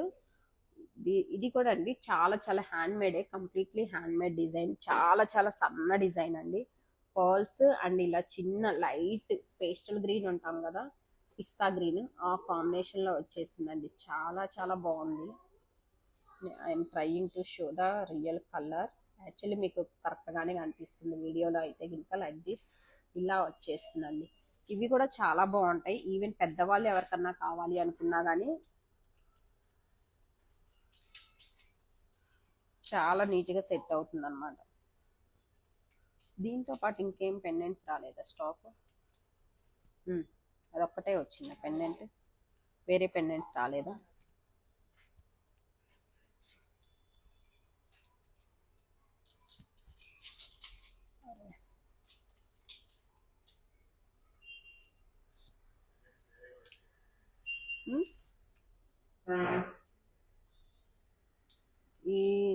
ఇది కూడా అండి చాలా చాలా హ్యాండ్ మేడే, కంప్లీట్లీ హ్యాండ్ మేడ్ డిజైన్. చాలా చాలా సన్న డిజైన్ అండి. పర్ల్స్ అండ్ ఇలా చిన్న లైట్ పేస్టల్ గ్రీన్ ఉంటాం కదా, పిస్తా గ్రీన్, ఆ కాంబినేషన్ లో వచ్చేసిందండి. చాలా చాలా బాగుంది. I'm trying to show the real colour. Actually మీకు కరెక్ట్ గానే కనిపిస్తుంది వీడియోలో అయితే ఇంకా లైక్ దిస్ ఇలా వచ్చేస్తుందండి. ఇవి కూడా చాలా బాగుంటాయి. ఈవెన్ పెద్దవాళ్ళు ఎవరికన్నా కావాలి అనుకున్నా కానీ చాలా నీట్గా సెట్ అవుతుంది అనమాట. దీంతో పాటు ఇంకేం పెండెంట్స్ రాలేదా స్టాక్? అదొక్కటే వచ్చింది పెండెంట్, వేరే పెండెంట్స్ రాలేదా?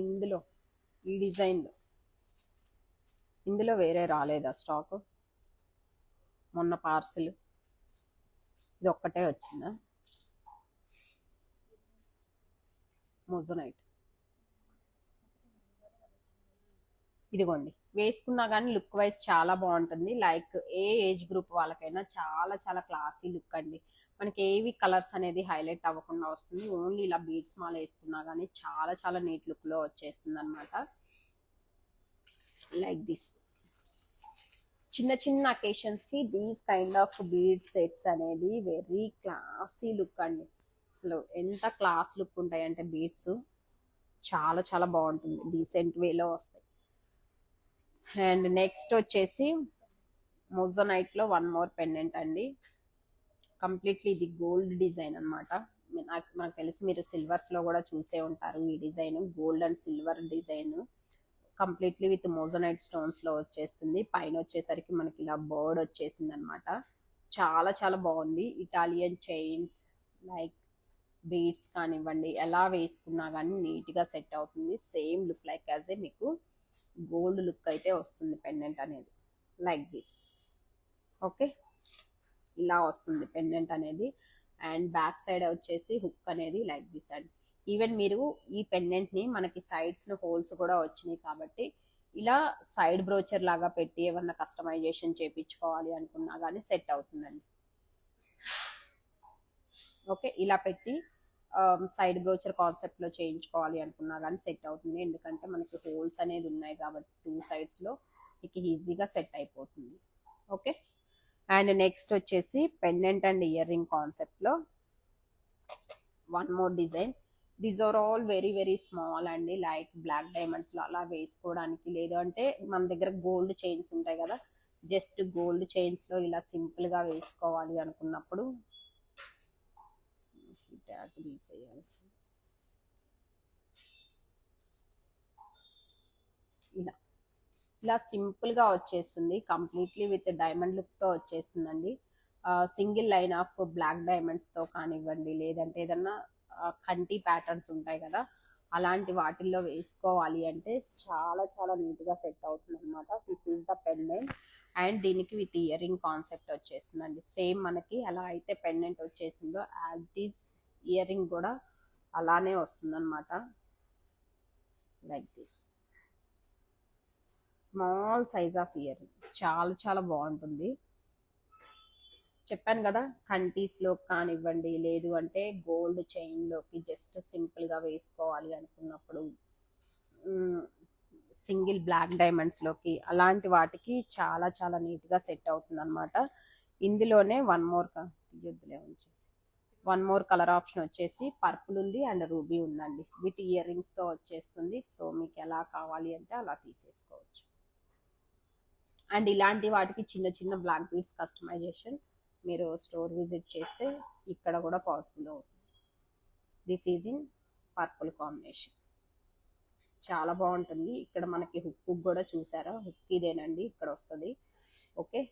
ఇందులో ఈ డిజైన్లో ఇందులో వేరే రాలేదా స్టాక్? మొన్న పార్సిల్ ఇది ఒక్కటే వచ్చిందా? మొజనైట్ ఇదిగోండి, వేసుకున్నా కానీ లుక్ వైజ్ చాలా బాగుంటుంది. లైక్ ఏ ఏజ్ గ్రూప్ వాళ్ళకైనా చాలా చాలా క్లాసీ లుక్ అండి. మనకి ఏవి కలర్స్ అనేది హైలైట్ అవ్వకుండా వస్తుంది. ఓన్లీ ఇలా బీడ్స్ మాల వేసుకున్నా కానీ చాలా చాలా నీట్ లుక్ లో వచ్చేస్తుంది అనమాట లైక్ దిస్. చిన్న చిన్న అకేషన్స్ కి these kind of bead sets అనేది వెరీ క్లాసీ లుక్ అండి. అసలు ఎంత క్లాస్ లుక్ ఉంటాయంటే బీడ్స్ చాలా చాలా బాగుంటుంది, డీసెంట్ వేలో వస్తాయి. అండ్ నెక్స్ట్ వచ్చేసి మొజనైట్ లో వన్ మోర్ పెండెంట్ అండి. కంప్లీట్లీ ఇది గోల్డ్ డిజైన్ అనమాట. నాకు తెలిసి మీరు సిల్వర్స్ లో కూడా చూసే ఉంటారు ఈ design. Gold and silver design completely with moissanite stones లో వచ్చేస్తుంది. పైన వచ్చేసరికి మనకి ఇలా బర్డ్ వచ్చేసింది అనమాట. చాలా చాలా బాగుంది. ఇటాలియన్ చైన్స్ లైక్ బీడ్స్ కానివ్వండి ఎలా వేసుకున్నా కానీ నీట్ గా సెట్ అవుతుంది. Same look like as a మీకు గోల్డ్ లుక్ అయితే వస్తుంది పెండెంట్ అనేది లైక్ దిస్. ఓకే, ఇలా వస్తుంది పెండెంట్ అనేది. అండ్ బ్యాక్ సైడ్ వచ్చేసి హుక్ అనేది లైక్ దిస్ అండ్ ఈవెన్ మీరు ఈ పెండెంట్ ని మనకి సైడ్స్ లో హోల్స్ కూడా వచ్చినాయి కాబట్టి ఇలా సైడ్ బ్రోచర్ లాగా పెట్టి ఏమన్నా కస్టమైజేషన్ చేయించుకోవాలి అనుకున్నా కానీ సెట్ అవుతుందండి. ఓకే, ఇలా పెట్టి సైడ్ బ్రోచర్ కాన్సెప్ట్ లో చేయించుకోవాలి అనుకున్నా కానీ సెట్ అవుతుంది. ఎందుకంటే మనకి హోల్స్ అనేది ఉన్నాయి కాబట్టి టూ సైడ్స్ లో మీకు ఈజీగా సెట్ అయిపోతుంది. ఓకే, అండ్ నెక్స్ట్ వచ్చేసి pendant and earring concept లో one more design. These are all very very small అండి, లైక్ బ్లాక్ డైమండ్స్ లో అలా వేసుకోవడానికి, లేదు అంటే మన దగ్గర గోల్డ్ చైన్స్ ఉంటాయి కదా, జస్ట్ గోల్డ్ చైన్స్ లో ఇలా సింపుల్ గా వేసుకోవాలి అనుకున్నప్పుడు ట్యాగ్ తీసేయాల్సి ఇలా ఇలా సింపుల్ గా వచ్చేస్తుంది, కంప్లీట్లీ విత్ డైమండ్ లుక్ తో వచ్చేస్తుందండి. Single line of black diamonds తో కానివ్వండి, లేదంటే ఏదన్నా కంటి ప్యాటర్న్స్ ఉంటాయి కదా, అలాంటి వాటిల్లో వేసుకోవాలి అంటే చాలా చాలా నీట్ గా సెట్ అవుతుంది అనమాట. This is the pendant and దీనికి విత్ ఇయర్ రింగ్ కాన్సెప్ట్ వచ్చేస్తుందండి. సేమ్ మనకి ఎలా అయితే పెండెంట్ వచ్చేసిందో as it is earring కూడా అలానే వస్తుంది అనమాట, like this small size of earring. చాలా చాలా బాగుంటుంది. చెప్పాను కదా, కంటీస్ లో కానివ్వండి, లేదు అంటే గోల్డ్ చైన్ లోకి జస్ట్ సింపుల్ గా వేసుకోవాలి అనుకున్నప్పుడు, సింగిల్ బ్లాక్ డైమండ్స్ లోకి, అలాంటి వాటికి చాలా చాలా నీట్ గా సెట్ అవుతుంది అనమాట. ఇందులోనే వన్ మోర్ కలర్ ఆప్షన్ వచ్చేసి పర్పుల్ ఉంది అండ్ రూబీ ఉందండి, విత్ ఇయర్ రింగ్స్ తో వచ్చేస్తుంది. సో మీకు ఎలా కావాలి అంటే అలా తీసేసుకోవచ్చు. అండ్ ఇలాంటి వాటికి చిన్న చిన్న బ్లాక్ బీడ్స్ కస్టమైజేషన్ మీరు స్టోర్ విజిట్ చేస్తే ఇక్కడ కూడా పాసిబుల్ అవుతుంది. This is in purple combination, చాలా బాగుంటుంది. ఇక్కడ మనకి హుక్ కూడా చూసారా, హుక్ ఇదేనండి ఇక్కడ వస్తుంది. ఓకే,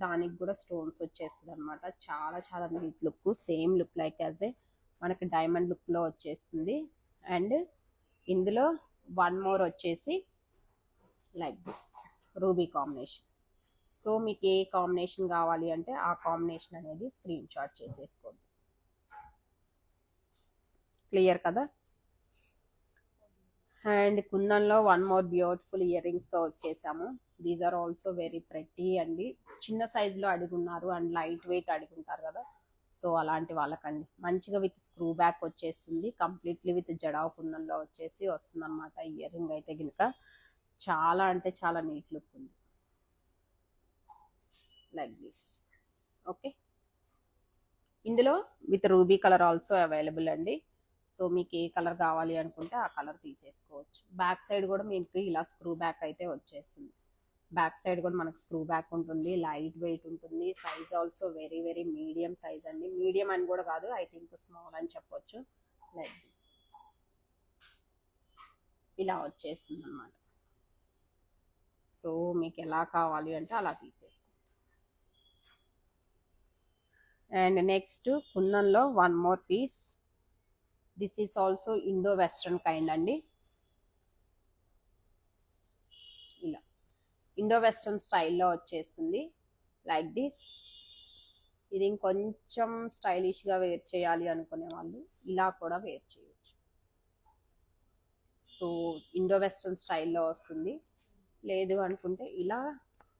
దానికి కూడా స్టోన్స్ వచ్చేస్తుంది అనమాట. చాలా చాలా neat look, same look like as a మనకి డైమండ్ లుక్ లో వచ్చేస్తుంది. అండ్ ఇందులో వన్ మోర్ వచ్చేసి like this ruby combination. So మీకు ఏ కాంబినేషన్ కావాలి అంటే ఆ కాంబినేషన్ అనేది స్క్రీన్ షాట్ చేసేసుకోండి. క్లియర్ కదా. అండ్ కుందన్లో one more beautiful earrings తో వచ్చేసాము. These are also very pretty అండి. చిన్న సైజ్ లో అడుగున్నారు అండ్ లైట్ వెయిట్ అడుగుంటారు కదా, సో అలాంటి వాళ్ళకండి మంచిగా విత్ స్క్రూ బ్యాక్ వచ్చేస్తుంది, కంప్లీట్లీ విత్ జడావ్ కుందన్లో వచ్చేసి వస్తుంది అనమాట. ఇయర్ రింగ్ అయితే గినక చాలా అంటే చాలా నీట్ లుక్ ఉంది, లైక్ దిస్. ఓకే, ఇందులో with ruby colour also available అండి. సో మీకు ఏ కలర్ కావాలి అనుకుంటే ఆ కలర్ తీసేసుకోవచ్చు. బ్యాక్ సైడ్ కూడా మీకు ఇలా స్క్రూ బ్యాక్ అయితే వచ్చేస్తుంది. బ్యాక్ సైడ్ కూడా మనకు స్క్రూ బ్యాక్ ఉంటుంది, లైట్ వెయిట్ ఉంటుంది. Size also very very medium size అండి, మీడియం అని కూడా కాదు, ఐ థింక్ స్మాల్ అని చెప్పొచ్చు. లైక్ దిస్ ఇలా వచ్చేస్తుంది అనమాట. సో మీకు ఎలా కావాలి అంటే అలా తీసేసుకోండి. అండ్ నెక్స్ట్ కుందన్లో one more piece. This is also Indo western kind అండి. ఇలా ఇండో వెస్ట్రన్ స్టైల్లో వచ్చేస్తుంది, లైక్ దిస్. ఇది ఇంకొంచెం స్టైలిష్గా వేర్ చేయాలి అనుకునే వాళ్ళు ఇలా కూడా వేర్ చేయొచ్చు. సో ఇండో వెస్ట్రన్ స్టైల్లో వస్తుంది, లేదు అనుకుంటే ఇలా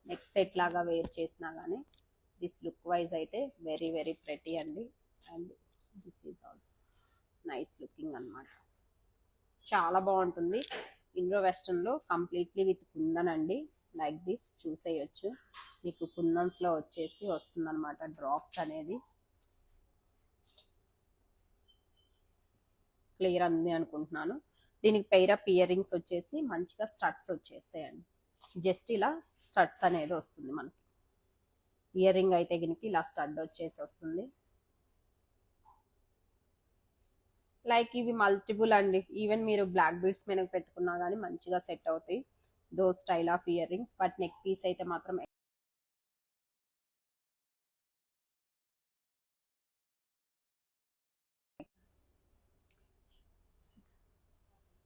నెక్ సెట్ లాగా వేర్ చేసినా కానీ దిస్ లుక్ వైజ్ అయితే వెరీ వెరీ ప్రెటీ అండి. And this is also nice looking అనమాట, చాలా బాగుంటుంది. ఇండో వెస్ట్రన్లో కంప్లీట్లీ విత్ కుందన్ అండి, లైక్ దిస్ చూసేయచ్చు. మీకు కుందన్స్లో వచ్చేసి వస్తుంది అనమాట డ్రాప్స్ అనేది. క్లియర్ అంది అనుకుంటున్నాను. దీనికి పెయిరప్ ఇయర్ రింగ్స్ వచ్చేసి మంచిగా స్టడ్స్ వచ్చేస్తాయండి. జస్ట్ ఇలా స్టడ్స్ అనేది వస్తుంది మనకి. ఇయర్ రింగ్ అయితే గినికి ఇలా స్టడ్ వచ్చేసి వస్తుంది. లైక్ ఇవి మల్టిపుల్ అండి, ఈవెన్ మీరు బ్లాక్ బీడ్స్ మీద పెట్టుకున్నా కానీ మంచిగా సెట్ అవుతాయి though style of earrings. But neck piece అయితే మాత్రం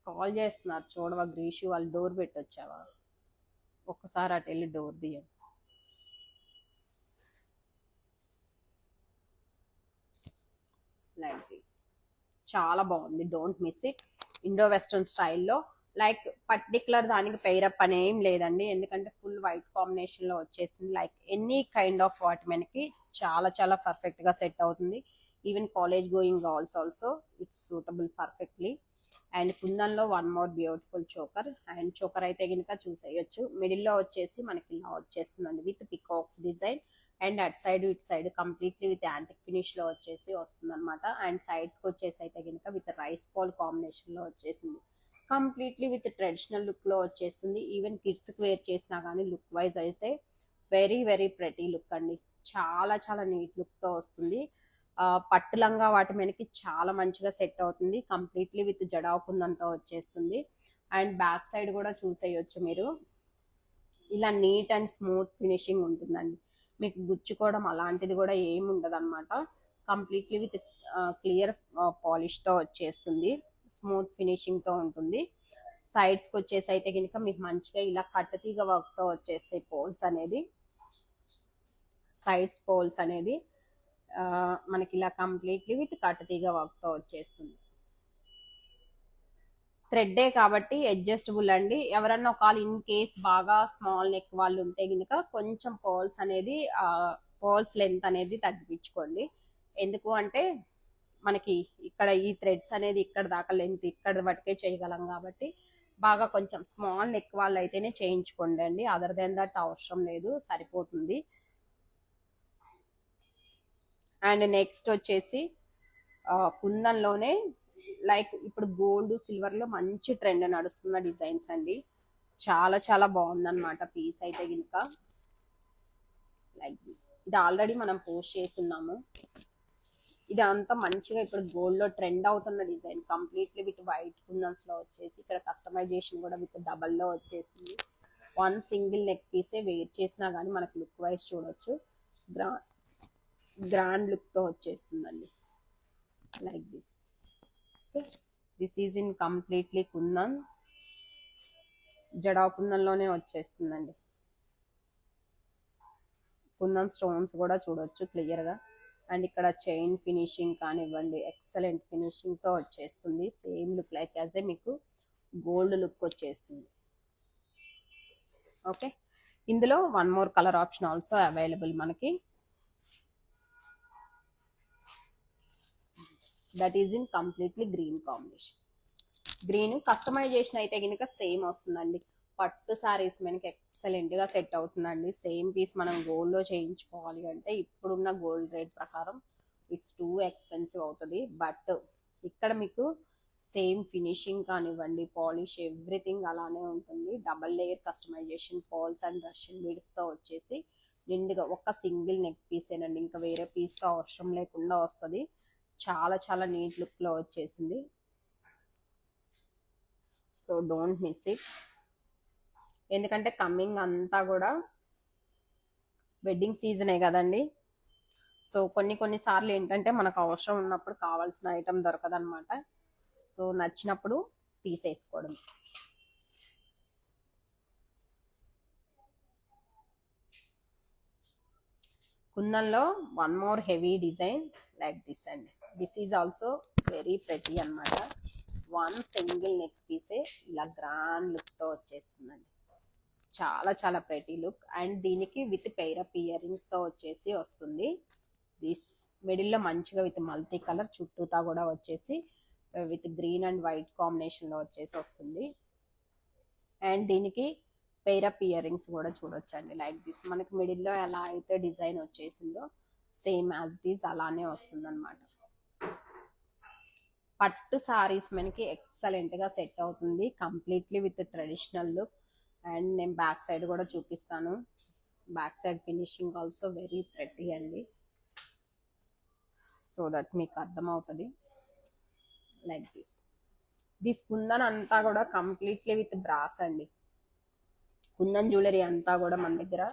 కాల్ చేస్తున్నారు చూడవా గ్రీషు, వాళ్ళు డోర్ పెట్టొచ్చావా, ఒక్కసారి అటు వెళ్ళి డోర్ తీయండి. లైక్ దిస్ చాలా బాగుంది, don't miss it. Indo western స్టైల్లో లైక్ పర్టికులర్ దానికి పెయిరప్ అనేం లేదండి, ఎందుకంటే ఫుల్ వైట్ కాంబినేషన్ లో వచ్చేసింది. Like any kind of what మనకి చాలా చాలా పర్ఫెక్ట్ గా సెట్ అవుతుంది. Even college going girls also its suitable perfectly. And కుందన్లో one more beautiful choker. And choker అయితే కనుక చూసేయచ్చు, మిడిల్లో వచ్చేసి మనకి ఇలా వచ్చేస్తుందండి విత్ పికాక్స్ డిజైన్. అండ్ అటు సైడ్ ఇటు side completely with antique finish లో వచ్చేసి వస్తుంది అనమాట. అండ్ సైడ్స్ కి వచ్చేసి అయితే కనుక విత్ రైస్ బాల్ కాంబినేషన్ లో వచ్చేసింది. కంప్లీట్లీ విత్ ట్రెడిషనల్ లుక్ లో వచ్చేస్తుంది. ఈవెన్ కిడ్స్ కి వేర్ చేసినా కానీ లుక్ వైజ్ అయితే వెరీ వెరీ ప్రెటీ లుక్ అండి. చాలా చాలా నీట్ లుక్ తో వస్తుంది. పట్టు లంగా వాటి మీదకి చాలా మంచిగా సెట్ అవుతుంది. కంప్లీట్లీ విత్ జడావుకుందంతా వచ్చేస్తుంది. అండ్ బ్యాక్ సైడ్ కూడా చూసేయొచ్చు మీరు, ఇలా నీట్ అండ్ స్మూత్ ఫినిషింగ్ ఉంటుందండి. మీకు గుచ్చుకోవడం అలాంటిది కూడా ఏమి ఉండదు అనమాట. కంప్లీట్లీ విత్ క్లియర్ పాలిష్ తో వచ్చేస్తుంది. స్మూత్ ఫినిషింగ్ తో ఉంటుంది. సైడ్స్ కి వచ్చేసి అయితే కనుక మీకు మంచిగా ఇలా కట్టతీగ వర్క్ తో వచ్చేస్తాయి పోల్స్ అనేది. సైడ్స్ పోల్స్ అనేది మనకి ఇలా కంప్లీట్లీ విత్ కట్టతీగ వర్క్ తో వచ్చేస్తుంది. థ్రెడ్డే కాబట్టి అడ్జస్టబుల్ అండి. ఎవరన్నా ఒకవేళ ఇన్ కేస్ బాగా స్మాల్ నెక్ వాళ్ళు ఉంటే కనుక కొంచెం పర్ల్స్ అనేది పర్ల్స్ లెంత్ అనేది తగ్గించుకోండి. ఎందుకు అంటే మనకి ఇక్కడ ఈ థ్రెడ్స్ అనేది ఇక్కడ దాకా లెంత్ ఇక్కడ వరకే చేయగలం కాబట్టి బాగా కొంచెం స్మాల్ నెక్ వాళ్ళు అయితేనే చేయించుకోండి అండి. అదర్ దెన్ దట్ అవసరం లేదు, సరిపోతుంది. అండ్ నెక్స్ట్ వచ్చేసి కుందన్లోనే లైక్ ఇప్పుడు గోల్డ్ సిల్వర్ లో మంచి ట్రెండ్ నడుస్తున్న డిజైన్స్ అండి. చాలా చాలా బాగుందన్నమాట పీస్ అయితే గినక. లైక్ దిస్, ఇది ఆల్రెడీ మనం పోస్ట్ చేస్తున్నాము. ఇది అంతా మంచిగా ఇప్పుడు గోల్డ్ లో ట్రెండ్ అవుతున్న design. Completely with white kundans లో వచ్చేసి ఇక్కడ కస్టమైజేషన్ కూడా విత్ డబల్ లో వచ్చేసింది. వన్ సింగిల్ నెక్ పీసే వేర్ చేసినా కానీ మనకు లుక్ వైజ్ చూడొచ్చు, గ్రాండ్ లుక్ తో వచ్చేస్తుందండి. Like this. This is in completely kundan, జడా కుందన్లోనే వచ్చేస్తుందండి. కుందన్ స్టోన్స్ కూడా చూడొచ్చు క్లియర్ గా. అండ్ ఇక్కడ చైన్ ఫినిషింగ్ కానివ్వండి ఎక్సలెంట్ ఫినిషింగ్ తో వచ్చేస్తుంది. Same look like as a మీకు గోల్డ్ లుక్ వచ్చేస్తుంది. ఓకే, ఇందులో one more colour option also available మనకి. That is in completely green combination. Green customization అయితే కనుక సేమ్ వస్తుందండి. పట్టు సారీస్ మనకి ఎక్సలెంట్ గా సెట్ అవుతుందండి. సేమ్ పీస్ మనం గోల్డ్ లో చేయించుకోవాలి అంటే ఇప్పుడున్న గోల్డ్ రేట్ ప్రకారం ఇట్స్ టూ ఎక్స్పెన్సివ్ అవుతుంది. బట్ ఇక్కడ మీకు సేమ్ ఫినిషింగ్ కానివ్వండి పాలిష్ ఎవ్రీథింగ్ అలానే ఉంటుంది. Double layer customization pearls and Russian beads తో వచ్చేసి నిండుగా ఒక సింగిల్ నెక్ పీసేనండి, ఇంకా వేరే పీస్ తో అవసరం లేకుండా వస్తుంది. చాలా చాలా నీట్ లుక్ లో వచ్చేసింది. So don't miss it. ఎందుకంటే కమ్మింగ్ అంతా కూడా వెడ్డింగ్ సీజనే కదండి. సో కొన్ని సార్లు ఏంటంటే మనకు అవసరం ఉన్నప్పుడు కావాల్సిన ఐటమ్ దొరకదనమాట. సో నచ్చినప్పుడు తీసేసుకోవడం. కుందన్లో one more heavy design like this అండి. This is also very pretty అనమాట. వన్ సింగిల్ నెక్ పీసే ఇలా గ్రాండ్ లుక్ తో వచ్చేస్తుందండి. చాలా చాలా ప్రెటీ లుక్. అండ్ దీనికి with pair of earrings తో వచ్చేసి వస్తుంది. దిస్ మిడిల్ లో మంచిగా విత్ మల్టీ కలర్ చుట్టూతా కూడా వచ్చేసి with green and white combination లో వచ్చేసి వస్తుంది. అండ్ దీనికి పెయిర్ ఆఫ్ ఇయర్ రింగ్స్ కూడా చూడొచ్చండి. లైక్ దిస్ మనకి మిడిల్ లో ఎలా అయితే డిజైన్ వచ్చేసిందో సేమ్ యాజ్ ఇట్ ఈస్ అలానే వస్తుంది అనమాట. పట్టు సారీస్ మనకి ఎక్సలెంట్ గా సెట్ అవుతుంది completely with traditional look. And నేను బ్యాక్ సైడ్ కూడా చూపిస్తాను. Back side finishing also very pretty అండి. సో దట్ మీకు అర్థమవుతుంది. Like this. దిస్ కుందన్ అంతా కూడా కంప్లీట్లీ విత్ బ్రాస్ అండి. కుందన్ జ్యువెలరీ అంతా కూడా మన దగ్గర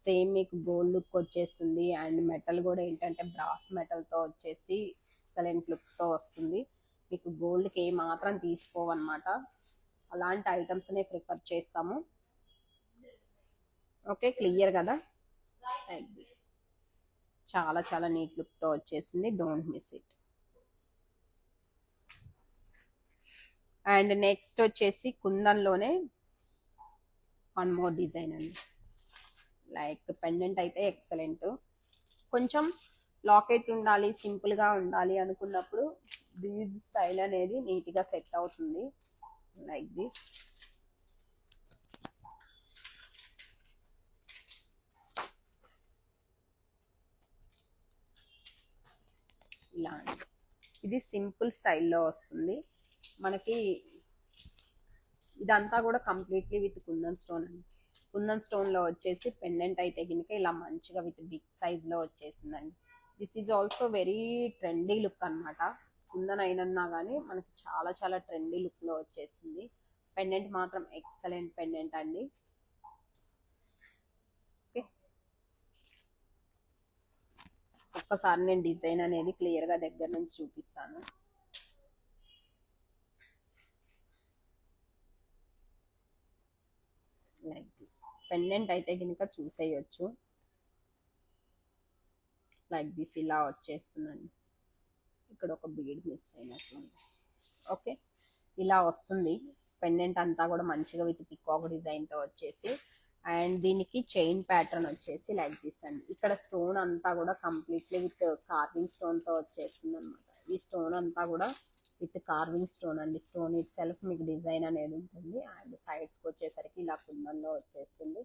సేమ్ మీకు గోల్డ్ లుక్ వచ్చేస్తుంది. అండ్ మెటల్ కూడా ఏంటంటే బ్రాస్ మెటల్ తో వచ్చేసి ఎక్సలెంట్ లుక్ తో వస్తుంది. మీకు గోల్డ్ కి ఏ మాత్రం తీసుకోవన్నమాట. అలాంటి ఐటమ్స్ నే ప్రిఫర్ చేస్తాము. ఓకే, క్లియర్ కదా. లైక్ దిస్ చాలా చాలా నీట్ లుక్ తో వచ్చేసింది. Don't miss it. And next వచ్చేసి కుందన్లోనే వన్ మోర్ డిజైన్ అండి. లైక్ పెండెంట్ అయితే ఎక్సలెంట్. కొంచెం లాకెట్ ఉండాలి సింపుల్ గా ఉండాలి అనుకున్నప్పుడు దీస్ స్టైల్ అనేది నీట్ గా సెట్ అవుతుంది. Like this. ఇలా అండి. ఇది సింపుల్ స్టైల్లో వస్తుంది మనకి. ఇదంతా కూడా కంప్లీట్లీ విత్ కుందన్ స్టోన్ అండి. కుందన్ స్టోన్లో వచ్చేసి పెండెంట్ అయితే కనుక ఇలా మంచిగా విత్ బిగ్ సైజ్లో వచ్చేసిందండి. This is also very trendy look అనమాట. కుందన్ అయినన్నా కానీ మనకి చాలా చాలా ట్రెండీ లుక్లో వచ్చేసింది. పెండెంట్ మాత్రం ఎక్సలెంట్ పెండెంట్ అండి. ఓకే, ఒక్కసారి నేను డిజైన్ అనేది క్లియర్గా దగ్గర నుంచి చూపిస్తాను. లైక్ దిస్ పెండెంట్ అయితే కనుక చూసేయచ్చు. లైక్ దిస్ ఇలా వచ్చేస్తుందండి. ఇక్కడ ఒక బీడ్ మిస్ అయినట్టుంది. ఓకే, ఇలా వస్తుంది పెండెంట్ అంతా కూడా మంచిగా విత్ పికాక్ డిజైన్తో వచ్చేసి. అండ్ దీనికి చైన్ ప్యాటర్న్ వచ్చేసి లైక్ దిస్ అండి. ఇక్కడ స్టోన్ అంతా కూడా కంప్లీట్లీ విత్ కార్వింగ్ స్టోన్తో వచ్చేస్తుంది అనమాట. ఈ స్టోన్ అంతా కూడా విత్ కార్వింగ్ స్టోన్ అండి. స్టోన్ ఇట్ సెల్ఫ్ మీకు డిజైన్ అనేది ఉంటుంది. అండ్ సైడ్స్కి వచ్చేసరికి ఇలా కుందన్లో వచ్చేస్తుంది.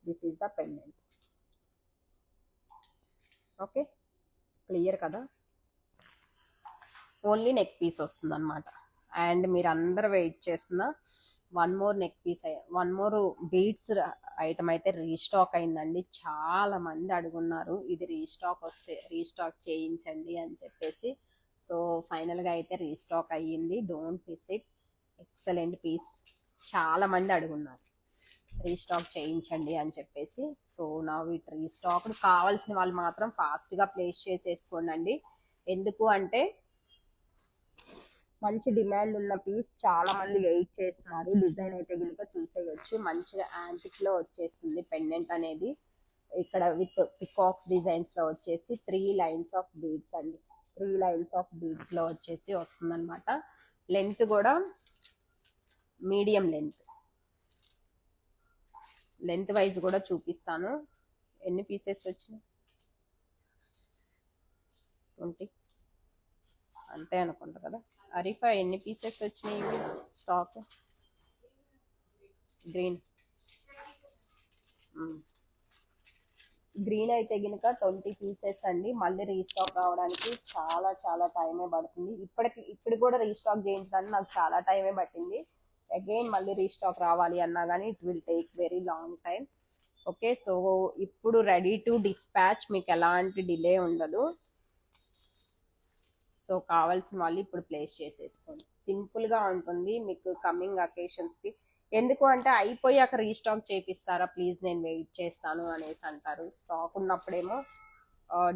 This is the pendant. Okay, clear కదా. ఓన్లీ నెక్ పీస్ వస్తుంది అనమాట. అండ్ మీరు అందరు వెయిట్ చేస్తున్న one more neck piece, one more beads item అయితే రీస్టాక్ అయిందండి. చాలా మంది అడుగున్నారు ఇది రీస్టాక్ వస్తే రీస్టాక్ చేయించండి అని చెప్పేసి. సో ఫైనల్గా అయితే రీస్టాక్ అయ్యింది. Don't miss it. Excellent piece. చాలా మంది అడుగున్నారు రీస్టాక్ చేయించండి అని చెప్పేసి. సో నా వీటి రీస్టాక్ కావాల్సిన వాళ్ళు మాత్రం ఫాస్ట్గా ప్లేస్ చేసేసుకోండి. ఎందుకు అంటే మంచి డిమాండ్ ఉన్న పీస్, చాలా మంది వెయిట్ చేస్తున్నారు. డిజైన్ అయితే కనుక చూసేయచ్చు. మంచిగా యాంటిక్లో వచ్చేస్తుంది పెండెంట్ అనేది. ఇక్కడ విత్ పికాక్స్ డిజైన్స్లో వచ్చేసి 3 లైన్స్ ఆఫ్ బీడ్స్ అండి. 3 లైన్స్ ఆఫ్ బీడ్స్లో వచ్చేసి వస్తుంది అనమాట. లెంత్ కూడా మీడియం లెంత్ వైజ్ కూడా చూపిస్తాను. ఎన్ని పీసెస్ వచ్చినాయి? 20 అంతే అనుకుంటా కదా. అరిఫా ఎన్ని పీసెస్ వచ్చినాయి స్టాక్? గ్రీన్ అయితే కనుక 20 పీసెస్ అండి. మళ్ళీ రీస్టాక్ రావడానికి చాలా చాలా టైమే పడుతుంది. ఇప్పుడు కూడా రీస్టాక్ చేయించడానికి నాకు చాలా టైమే పట్టింది. అగైన్ మళ్ళీ రీస్టాక్ రావాలి అన్నా కానీ it will take very long time. Okay, so ఇప్పుడు రెడీ టు డిస్పాచ్, మీకు ఎలాంటి డిలే ఉండదు. సో కావాల్సిన వాళ్ళు ఇప్పుడు ప్లేస్ చేసేసుకోండి. సింపుల్గా ఉంటుంది మీకు కమింగ్ అకేషన్స్కి. ఎందుకు అంటే అయిపోయాక రీస్టాక్ చేపిస్తారా ప్లీజ్ నేను వెయిట్ చేస్తాను అనేసి అంటారు. స్టాక్ ఉన్నప్పుడేమో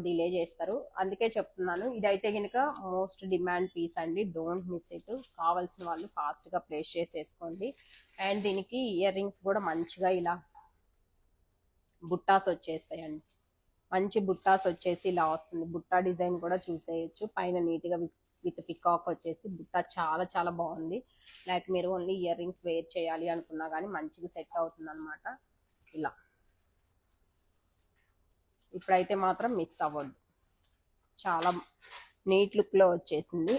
డిలే చేస్తారు. అందుకే చెప్తున్నాను. ఇదైతే కనుక మోస్ట్ డిమాండ్ పీస్ అండి. Don't miss it. కావాల్సిన వాళ్ళు ఫాస్ట్గా ప్లేస్ చేసేసుకోండి. అండ్ దీనికి ఇయర్ రింగ్స్ కూడా మంచిగా ఇలా బుట్టాస్ వచ్చేస్తాయండి. మంచి బుట్టాస్ వచ్చేసి ఇలా వస్తుంది. బుట్టా డిజైన్ కూడా చూసేయచ్చు. పైన నీట్గా విత్ పికాక్ వచ్చేసి బుట్ట చాలా చాలా బాగుంది. లైక్ మీరు ఓన్లీ ఇయర్ రింగ్స్ వేర్ చేయాలి అనుకున్నా కానీ మంచిగా సెట్ అవుతుంది అనమాట. ఇలా ఇప్పుడైతే మాత్రం మిస్ అవ్వద్దు. చాలా నీట్ లుక్లో వచ్చేసింది.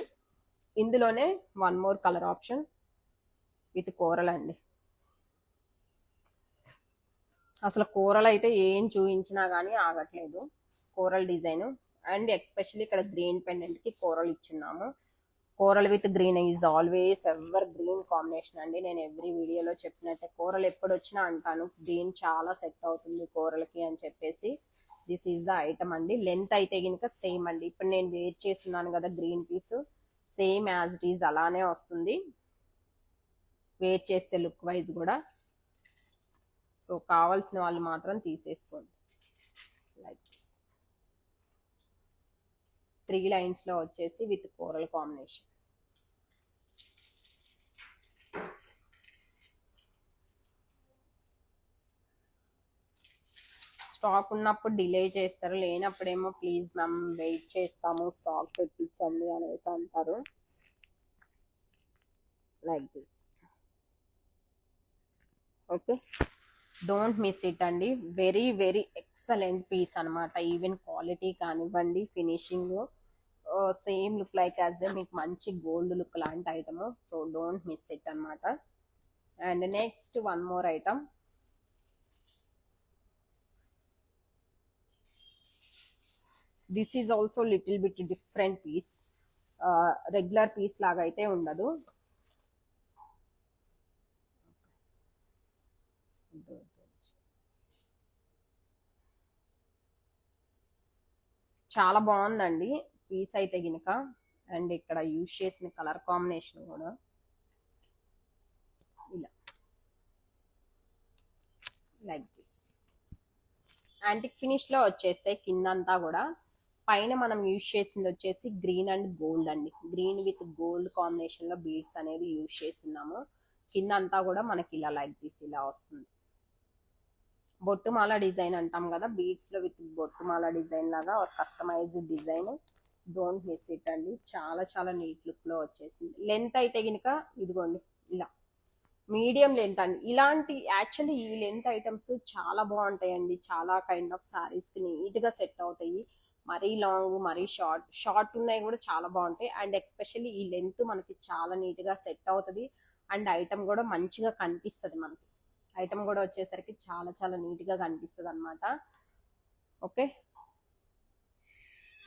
ఇందులోనే one more colour option with coral అండి. అసలు కూరలు అయితే ఏం చూపించినా కానీ ఆగట్లేదు. కూరల్ డిజైన్ అండ్ ఎస్పెషల్లీ ఇక్కడ గ్రీన్ పెండెంట్కి కూరలు ఇచ్చున్నాము. Coral with green is always evergreen combination అండి. నేను ఎవ్రీ వీడియోలో చెప్పినట్టే కూరలు ఎప్పుడు వచ్చినా అంటాను గ్రీన్ చాలా సెట్ అవుతుంది కూరలకి అని చెప్పేసి. దిస్ ఈజ్ ద ఐటమ్ అండి. లెంత్ అయితే కనుక సేమ్ అండి. ఇప్పుడు నేను వేర్ చేస్తున్నాను కదా green peas, same as it is అలానే వస్తుంది వేర్ చేస్తే లుక్ వైజ్ కూడా. సో కావాల్సిన వాళ్ళు మాత్రం తీసేసుకోండి. లైక్ 3 లైన్స్లో వచ్చేసి విత్ కోరల్ కాంబినేషన్. స్టాక్ ఉన్నప్పుడు డిలే చేస్తారు, లేనప్పుడేమో ప్లీజ్ మ్యామ్ వెయిట్ చేస్తాము స్టాక్ పెట్టించండి అనేసి అంటారు. Like this. Okay, don't miss it అండి. వెరీ వెరీ ఎక్సలెంట్ పీస్ అనమాట. ఈవెన్ క్వాలిటీ కానివ్వండి, finishing same look like as మీకు మంచి గోల్డ్ లుక్ లాంటి item. So don't miss it అనమాట. And next one more item. This is also little bit different piece, regular piece లాగా అయితే ఉండదు. చాలా బాగుందండి పీస్ అయితే గినక. అండ్ ఇక్కడ యూజ్ చేసిన కలర్ కాంబినేషన్ కూడా ఇలా లైక్ దిస్ యాంటిక్ ఫినిష్ లో వచ్చేస్తాయి కిందంతా కూడా. పైన మనం యూజ్ చేసింది వచ్చేసి గ్రీన్ అండ్ గోల్డ్ అండి, గ్రీన్ విత్ గోల్డ్ కాంబినేషన్ లో బీడ్స్ అనేది యూజ్ చేస్తున్నాము. కింద అంతా కూడా మనకి ఇలా లైక్ దిస్ ఇలా వస్తుంది. బొట్టుమాల డిజైన్ అంటాం కదా, బీడ్స్ లో విత్ బొట్టుమాల డిజైన్ లాగా ఒక customized design. Don't miss it అండి, చాలా చాలా నీట్ లుక్ లో వచ్చేసింది. లెంత్ అయితే గినక ఇదిగోండి ఇలా మీడియం లెంత్ అండి. ఇలాంటి యాక్చువల్లీ ఈ లెంత్ ఐటమ్స్ చాలా బాగుంటాయండి, చాలా కైండ్ ఆఫ్ సారీస్ కి నీట్ గా సెట్ అవుతాయి. మరీ లాంగ్ మరీ షార్ట్ ఉన్నాయి కూడా చాలా బాగుంటాయి. అండ్ ఎక్స్పెషల్లీ ఈ లెంత్ మనకి చాలా నీట్ గా సెట్ అవుతుంది. అండ్ ఐటమ్ కూడా మంచిగా కనిపిస్తుంది మనకి. ఐటమ్ కూడా వచ్చేసరికి చాలా చాలా నీట్ గా కనిపిస్తుంది అనమాట. ఓకే,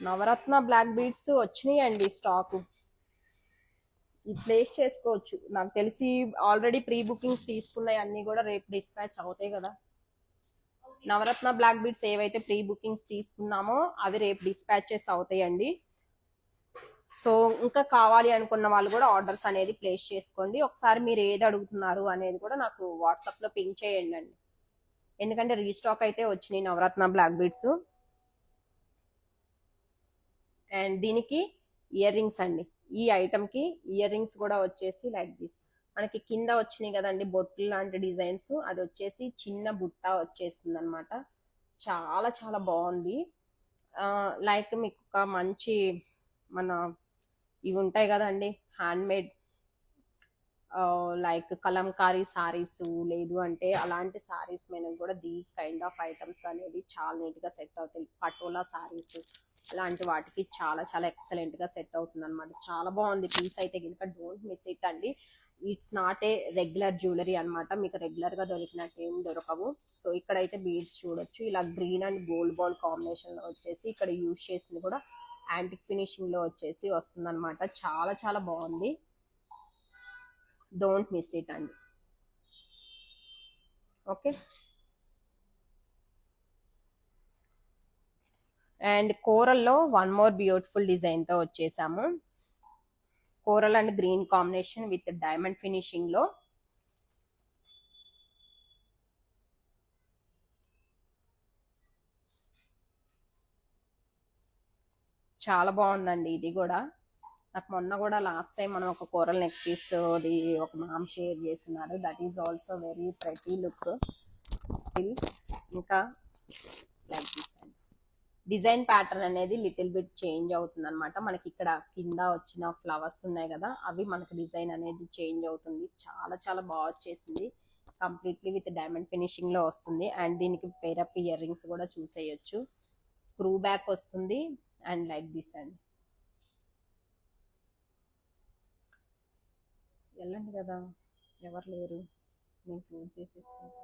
నవరత్న బ్లాక్ బీడ్స్ వచ్చినాయి అండి స్టాక్, ఇది ప్లేస్ చేసుకోవచ్చు. నాకు తెలిసి ఆల్రెడీ ప్రీ బుకింగ్స్ తీసుకున్నాయి అన్ని కూడా రేపు డిస్పాచ్ అవుతాయి కదా. నవరత్న బ్లాక్ బీడ్స్ ఏవైతే ప్రీ బుకింగ్స్ తీసుకున్నామో అవి రేపు డిస్పాచెస్ అవుతాయండి. సో ఇంకా కావాలి అనుకున్న వాళ్ళు కూడా ఆర్డర్స్ అనేది ప్లేస్ చేసుకోండి. ఒకసారి మీరు ఏది అడుగుతున్నారు అనేది కూడా నాకు వాట్సాప్ లో పింక్ చేయండి అండి, ఎందుకంటే రీస్టాక్ అయితే వచ్చినాయి నవరత్న బ్లాక్ బీడ్స్. అండ్ దీనికి ఇయర్ రింగ్స్ అండి, ఈ ఐటమ్ కి ఇయర్ రింగ్స్ కూడా వచ్చేసి లైక్ దిస్ మనకి కింద వచ్చినాయి కదండి బొట్లు లాంటి డిజైన్స్, అది వచ్చేసి చిన్న బుట్ట వచ్చేస్తుంది అనమాట. చాలా చాలా బాగుంది. లైక్ మీకు ఒక మంచి మన ఇవి ఉంటాయి కదండి hand made like Kalamkari saris, లేదు అంటే అలాంటి సారీస్ మీద కూడా దీస్ కైండ్ ఆఫ్ ఐటమ్స్ అనేది చాలా నీట్ గా సెట్ అవుతాయి. పటోలా సారీస్ అలాంటి వాటికి చాలా చాలా ఎక్సలెంట్ గా సెట్ అవుతుంది అనమాట. చాలా బాగుంది పీస్ అయితే కనుక, డోంట్ మిస్ ఇట్ అండి. It's not a regular jewellery అనమాట, మీకు రెగ్యులర్ గా దొరికినట్టు ఏం దొరకవు. సో ఇక్కడైతే బీడ్స్ చూడొచ్చు, ఇలా green and gold ball combination లో వచ్చేసి ఇక్కడ యూజ్ చేసింది కూడా యాంటిక్ ఫినిషింగ్ లో వచ్చేసి వస్తుంది అనమాట. చాలా చాలా బాగుంది, డోంట్ మిస్ ఇట్ అండి. ఓకే, అండ్ కోరల్లో వన్ మోర్ బ్యూటిఫుల్ డిజైన్ తో వచ్చేసాము. Coral and green combination with diamond finishing లో. చాలా బాగుందండి ఇది కూడా. నాకు మొన్న కూడా లాస్ట్ టైం మనం ఒక కోరల్ నెక్ పీస్ అది ఒక మ్యామ్ షేర్ చేస్తున్నారు, that is also very pretty look still. ఇంకా లైక్ దిస్ అండి, డిజైన్ ప్యాటర్న్ అనేది లిటిల్ బిట్ చేంజ్ అవుతుంది అనమాట. మనకి ఇక్కడ కింద వచ్చిన ఫ్లవర్స్ ఉన్నాయి కదా, అవి మనకి డిజైన్ అనేది చేంజ్ అవుతుంది. చాలా చాలా బాగా వచ్చేసింది, కంప్లీట్లీ విత్ డైమండ్ ఫినిషింగ్ లో వస్తుంది. అండ్ దీనికి పేరప్ ఇయర్ రింగ్స్ కూడా చూసేయచ్చు. స్క్రూ బ్యాక్ వస్తుంది అండ్ లైక్ దిస్ అండి. వెళ్ళండి కదా, ఎవరు లేరు, నేను క్లోజ్ చేసేసుకుంటా.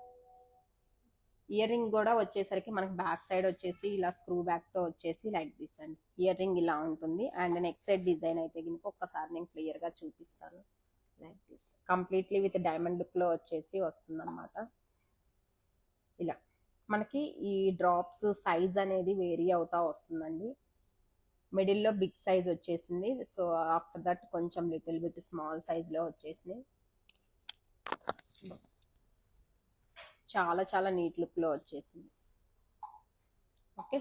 ఇయర్ రింగ్ కూడా వచ్చేసరికి మనకి బ్యాక్ సైడ్ వచ్చేసి ఇలా స్క్రూ బ్యాక్ తో వచ్చేసి లైక్ దిస్ అండి. ఇయర్ రింగ్ ఇలా ఉంటుంది. అండ్ నెక్ సైడ్ డిజైన్ అయితే కనుక ఒక్కసారి నేను క్లియర్ గా చూపిస్తాను. Like this completely with diamond look లో వచ్చేసి వస్తుంది అనమాట. ఇలా మనకి ఈ డ్రాప్స్ సైజ్ అనేది వేరీ అవుతా వస్తుందండి. మిడిల్లో బిగ్ సైజ్ వచ్చేసింది, సో ఆఫ్టర్ దట్ కొంచెం లిటిల్ బిట్ స్మాల్ సైజ్ లో వచ్చేసింది. చాలా చాలా నీట్ లుక్ లో వచ్చేసింది. Okay,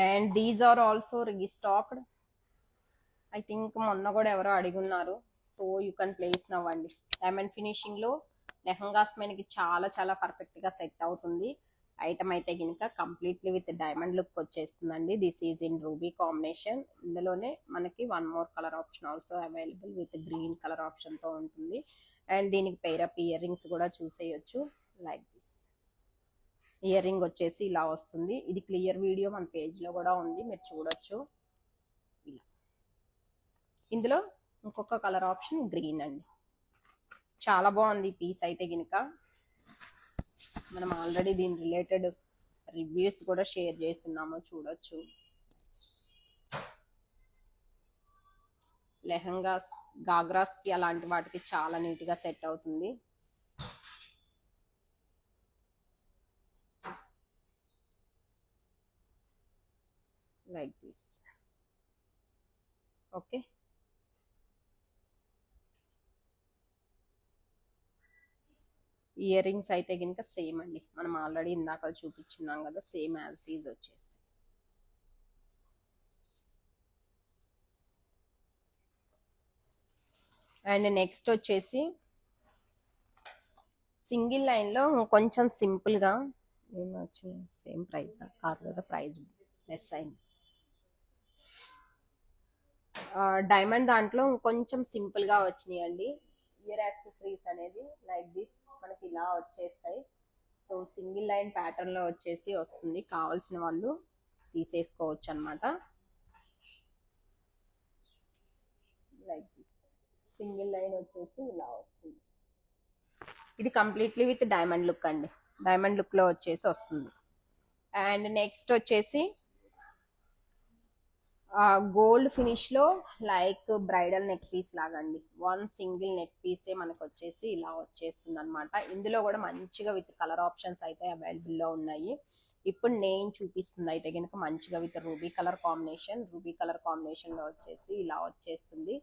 and these are also restocked. I think మొన్న కూడా ఎవరో అడిగున్నారు, so you can place now అండి. డైమండ్ ఫినిషింగ్ లో లెహంగాస్ మనకి చాలా చాలా పర్ఫెక్ట్ గా సెట్ అవుతుంది. ఐటమ్ అయితే కనుక కంప్లీట్లీ విత్ డైమండ్ లుక్ వచ్చేస్తుందండి. This is in ruby combination. ఇందులోనే మనకి one more colour option also available with green colour option తో ఉంటుంది. అండ్ దీనికి పేరప్ ఇయర్ రింగ్స్ కూడా చూసేయచ్చు లైక్ దిస్. ఇయర్ రింగ్ వచ్చేసి ఇలా వస్తుంది. ఇది క్లియర్ వీడియో మన పేజ్ లో కూడా ఉంది, మీరు చూడొచ్చు. ఇలా ఇందులో ఇంకొక కలర్ ఆప్షన్ గ్రీన్ అండి. చాలా బాగుంది పీస్ అయితే కనుక. మనం ఆల్రెడీ దీని రిలేటెడ్ రివ్యూస్ కూడా షేర్ చేస్తున్నాము, చూడొచ్చు. లెహంగాస్, గాగ్రాస్ కి అలాంటి వాటికి చాలా నీట్ గా సెట్ అవుతుంది. Like this. Okay, ear rings అయితే కనుక సేమ్ అండి, మనం ఆల్రెడీ ఇందాక చూపించున్నాం కదా, సేమ్ యాజ్ ఈజ్ వచ్చేస్తాయి. అండ్ నెక్స్ట్ వచ్చేసి సింగిల్ లైన్ లో కొంచెం సింపుల్ గా ఏమొచ్చింది, సేమ్ ప్రైస్ కాదు కదా, ప్రైస్ లెస్ అయింది. డైమండ్ దాంట్లో కొంచెం సింపుల్ గా వచ్చినాయండి ఇయర్ యాక్సెసరీస్ అనేది. లైక్ దిస్ మనకి ఇలా వచ్చేస్తాయి. సో సింగిల్ లైన్ ప్యాటర్న్ లో వచ్చేసి వస్తుంది, కావాల్సిన వాళ్ళు తీసేసుకోవచ్చు అనమాట. లైక్ సింగిల్ లైన్ వచ్చేసి ఇలా వస్తుంది. ఇది కంప్లీట్లీ విత్ డైమండ్ లుక్ అండి, డైమండ్ లుక్ లో వచ్చేసి వస్తుంది. అండ్ నెక్స్ట్ వచ్చేసి గోల్డ్ ఫినిష్ లో లైక్ బ్రైడల్ నెక్ పీస్ లాగా అండి, వన్ సింగిల్ నెక్ పీసే మనకు వచ్చేసి ఇలా వచ్చేస్తుంది అనమాట. ఇందులో కూడా మంచిగా విత్ కలర్ ఆప్షన్స్ అయితే అవైలబుల్ లో ఉన్నాయి. ఇప్పుడు నేను చూపిస్తుంది అయితే కనుక మంచిగా విత్ రూబీ కలర్ కాంబినేషన్ లో వచ్చేసి ఇలా వచ్చేస్తుంది.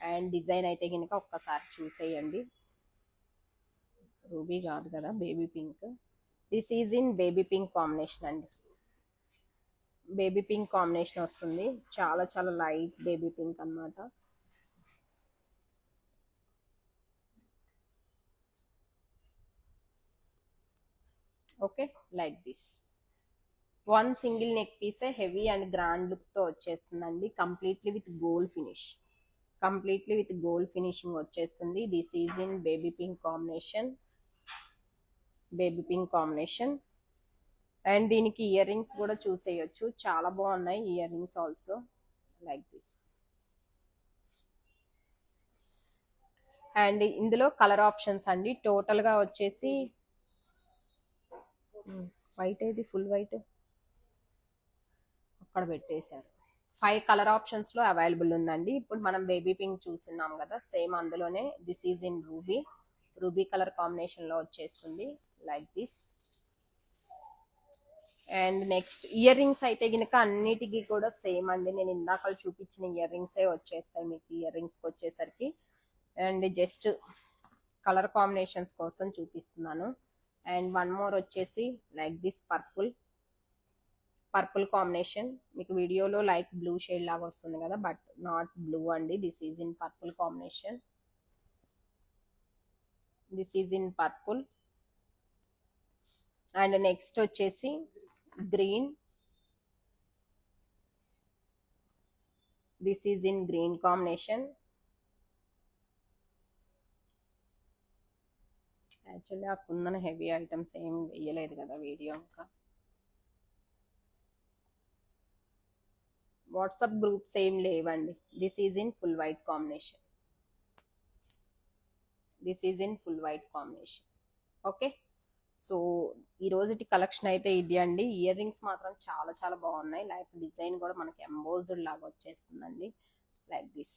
అండ్ డిజైన్ అయితే కనుక ఒక్కసారి చూసేయండి. రూబీ కాదు కదా, baby pink. This is in baby pink combination అండి, బేబీ పింక్ కాంబినేషన్ వస్తుంది. చాలా చాలా లైట్ బేబీ పింక్ అన్నమాట. Okay, like this one single neck piece heavy and grand look తో వచ్చేస్తుందండి. కంప్లీట్లీ విత్ గోల్డ్ ఫినిషింగ్ వచ్చేస్తుంది. This is in baby pink combination. And దీనికి ear rings కూడా చూసేయచ్చు, చాలా బాగున్నాయి ear rings also. Like this. And ఇందులో కలర్ ఆప్షన్స్ అండి, టోటల్ గా వచ్చేసి వైట్ ఏది, ఫుల్ వైట్ అక్కడ పెట్టేశారు. 5 కలర్ ఆప్షన్స్ లో అవైలబుల్ ఉందండి. ఇప్పుడు మనం బేబీ పింక్ చూస్తున్నాం కదా, సేమ్ అందులోనే this is in ruby colour combination లో వచ్చేస్తుంది. Like this. And next ear rings అయితే గినక అన్నిటికీ కూడా సేమ్ అండి, నేను ఇందాక చూపించిన ఇయర్ రింగ్సే వచ్చేస్తాయి మీకు ఇయర్ రింగ్స్కి వచ్చేసరికి. అండ్ జస్ట్ కలర్ కాంబినేషన్స్ కోసం చూపిస్తున్నాను. అండ్ వన్ మోర్ వచ్చేసి లైక్ దిస్ పర్పుల్ కాంబినేషన్. మీకు వీడియోలో లైక్ బ్లూ షేడ్ లాగా వస్తుంది కదా, బట్ నాట్ బ్లూ అండి, this is in purple combination. And next వచ్చేసి green. This is in green combination. Actually ఆ కుందన హెవీ ఐటమ్స్ ఏం వేయలేదు కదా వీడియో. ఇంకా వాట్సాప్ గ్రూప్స్ ఏం లేవండి. This is in full white combination. Okay, so ఈ రోజుటి కలెక్షన్ అయితే ఇది అండి. ఇయర్ రింగ్స్ మాత్రం చాలా చాలా బాగున్నాయి. లైక్ డిజైన్ కూడా మనకి ఎంబోజ్డ్ లాగా వచ్చేస్తుందండి, లైక్ దిస్.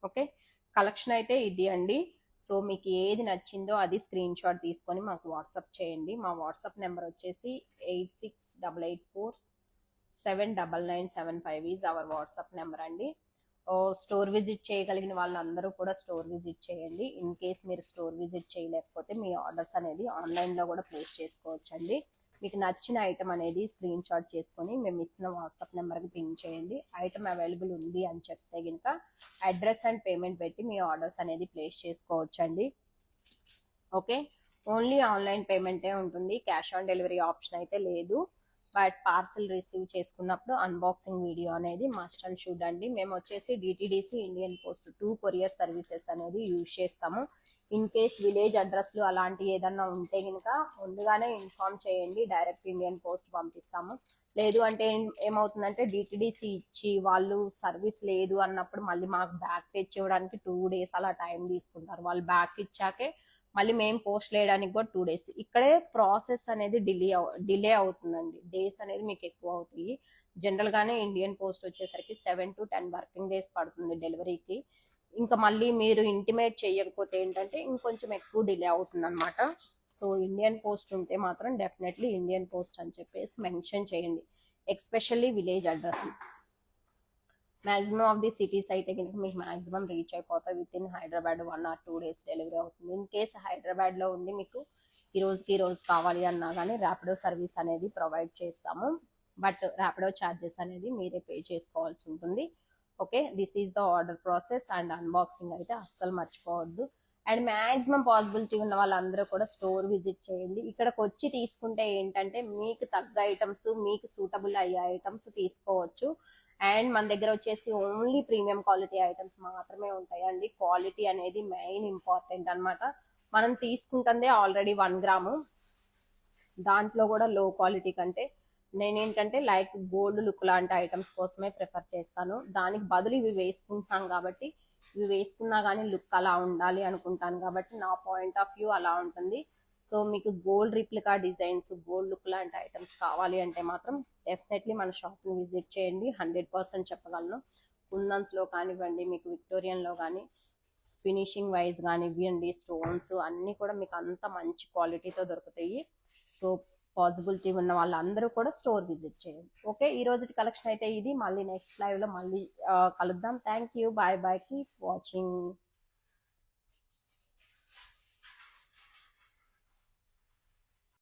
ఓకే, కలెక్షన్ అయితే ఇది అండి. సో మీకు ఏది నచ్చిందో అది స్క్రీన్ షాట్ తీసుకొని మాకు వాట్సాప్ చేయండి. మా వాట్సాప్ నెంబర్ వచ్చేసి 8688479975 ఈజ్ అవర్ వాట్సాప్ నెంబర్ అండి. స్టోర్ విజిట్ చేయగలిగిన వాళ్ళందరూ కూడా స్టోర్ విజిట్ చేయండి. ఇన్ కేస్ మీరు స్టోర్ విజిట్ చేయలేకపోతే మీ ఆర్డర్స్ అనేది ఆన్లైన్లో కూడా ప్లేస్ చేసుకోవచ్చు అండి. మీకు నచ్చిన ఐటమ్ అనేది స్క్రీన్ షాట్ చేసుకొని మేము ఇస్తున్న వాట్సాప్ నెంబర్కి పింక్ చేయండి. ఐటమ్ అవైలబుల్ ఉంది అని చెప్తే కనుక అడ్రస్ అండ్ పేమెంట్ పెట్టి మీ ఆర్డర్స్ అనేది ప్లేస్ చేసుకోవచ్చు అండి. ఓకే, ఓన్లీ ఆన్లైన్ పేమెంటే ఉంటుంది, క్యాష్ ఆన్ డెలివరీ ఆప్షన్ అయితే లేదు. బట్ పార్సిల్ రిసీవ్ చేసుకున్నప్పుడు అన్బాక్సింగ్ వీడియో అనేది మస్ట్ అండ్ షుడ్ అండి. మేము వచ్చేసి DTDC, Indian post 2 courier services అనేది యూజ్ చేస్తాము. ఇన్ కేస్ విలేజ్ అడ్రస్లు అలాంటి ఏదన్నా ఉంటే కనుక ముందుగానే ఇన్ఫార్మ్ చేయండి, డైరెక్ట్ ఇండియన్ పోస్ట్ పంపిస్తాము. లేదు అంటే ఏమవుతుందంటే డిటిడిసి ఇచ్చి వాళ్ళు సర్వీస్ లేదు అన్నప్పుడు మళ్ళీ మాకు బ్యాగ్ తెచ్చి ఇవ్వడానికి 2 days అలా టైం తీసుకుంటారు. వాళ్ళు బ్యాగ్స్ ఇచ్చాకే మళ్ళీ మేము పోస్ట్ చేయడానికి కూడా 2 days. ఇక్కడే ప్రాసెస్ అనేది డిలే అవుతుందండి. డేస్ అనేది మీకు ఎక్కువ అవుతాయి. జనరల్ గానే ఇండియన్ పోస్ట్ వచ్చేసరికి 7 to 10 వర్కింగ్ డేస్ పడుతుంది డెలివరీకి. ఇంకా మళ్ళీ మీరు ఇంటిమేట్ చేయకపోతే ఏంటంటే ఇంకొంచెం ఎక్కువ డిలే అవుతుంది అనమాట. సో ఇండియన్ పోస్ట్ ఉంటే మాత్రం డెఫినెట్లీ ఇండియన్ పోస్ట్ అని చెప్పేసి మెన్షన్ చేయండి, especially village address. Maximum of the cities అయితే కనుక మీకు మాక్సిమం రీచ్ అయిపోతాయి with in Hyderabad 1 or 2 days delivery అవుతుంది. ఇన్ కేస్ హైదరాబాద్ లో ఉండి మీకు ఈ రోజు కావాలి అన్నా కానీ ర్యాపిడో సర్వీస్ అనేది ప్రొవైడ్ చేస్తాము. బట్ ర్యాపిడో ఛార్జెస్ అనేది మీరే పే చేసుకోవాల్సి ఉంటుంది. Okay, this is the order process and unboxing అయితే అస్సలు మర్చిపోవద్దు. అండ్ మాక్సిమం పాసిబిలిటీ ఉన్న వాళ్ళందరూ కూడా స్టోర్ విజిట్ చేయండి. ఇక్కడికి వచ్చి తీసుకుంటే ఏంటంటే మీకు తగ్గ ఐటమ్స్, మీకు సూటబుల్ అయ్యే ఐటమ్స్ తీసుకోవచ్చు. అండ్ మన దగ్గర వచ్చేసి ఓన్లీ ప్రీమియం క్వాలిటీ ఐటమ్స్ మాత్రమే ఉంటాయండి. క్వాలిటీ అనేది మెయిన్ ఇంపార్టెంట్ అనమాట. మనం తీసుకుంటుందే ఆల్రెడీ 1 గ్రాము, దాంట్లో కూడా లో క్వాలిటీ కంటే నేనేంటంటే లైక్ గోల్డ్ లుక్ లాంటి ఐటమ్స్ కోసమే ప్రిఫర్ చేస్తాను. దానికి బదులు ఇవి వేసుకుంటాం కాబట్టి, ఇవి వేసుకున్నా కానీ లుక్ అలా ఉండాలి అనుకుంటాను కాబట్టి నా పాయింట్ ఆఫ్ వ్యూ అలా ఉంటుంది. సో మీకు gold replica designs, gold look లాంటి ఐటమ్స్ కావాలి అంటే మాత్రం డెఫినెట్లీ మన షాప్ని విజిట్ చేయండి. 100% చెప్పగలను. కుందన్స్లో కానివ్వండి, మీకు విక్టోరియన్లో కానీ ఫినిషింగ్ వైజ్ కానివ్వండి, స్టోన్స్ అన్నీ కూడా మీకు అంత మంచి క్వాలిటీతో దొరుకుతాయి. సో పాసిబిలిటీ ఉన్న వాళ్ళందరూ కూడా స్టోర్ విజిట్ చేయండి. ఓకే, ఈ రోజు కలెక్షన్ అయితే ఇది. మళ్ళీ నెక్స్ట్ లైవ్ లో మళ్ళీ కలుద్దాం. Thank you, bye bye, keep watching.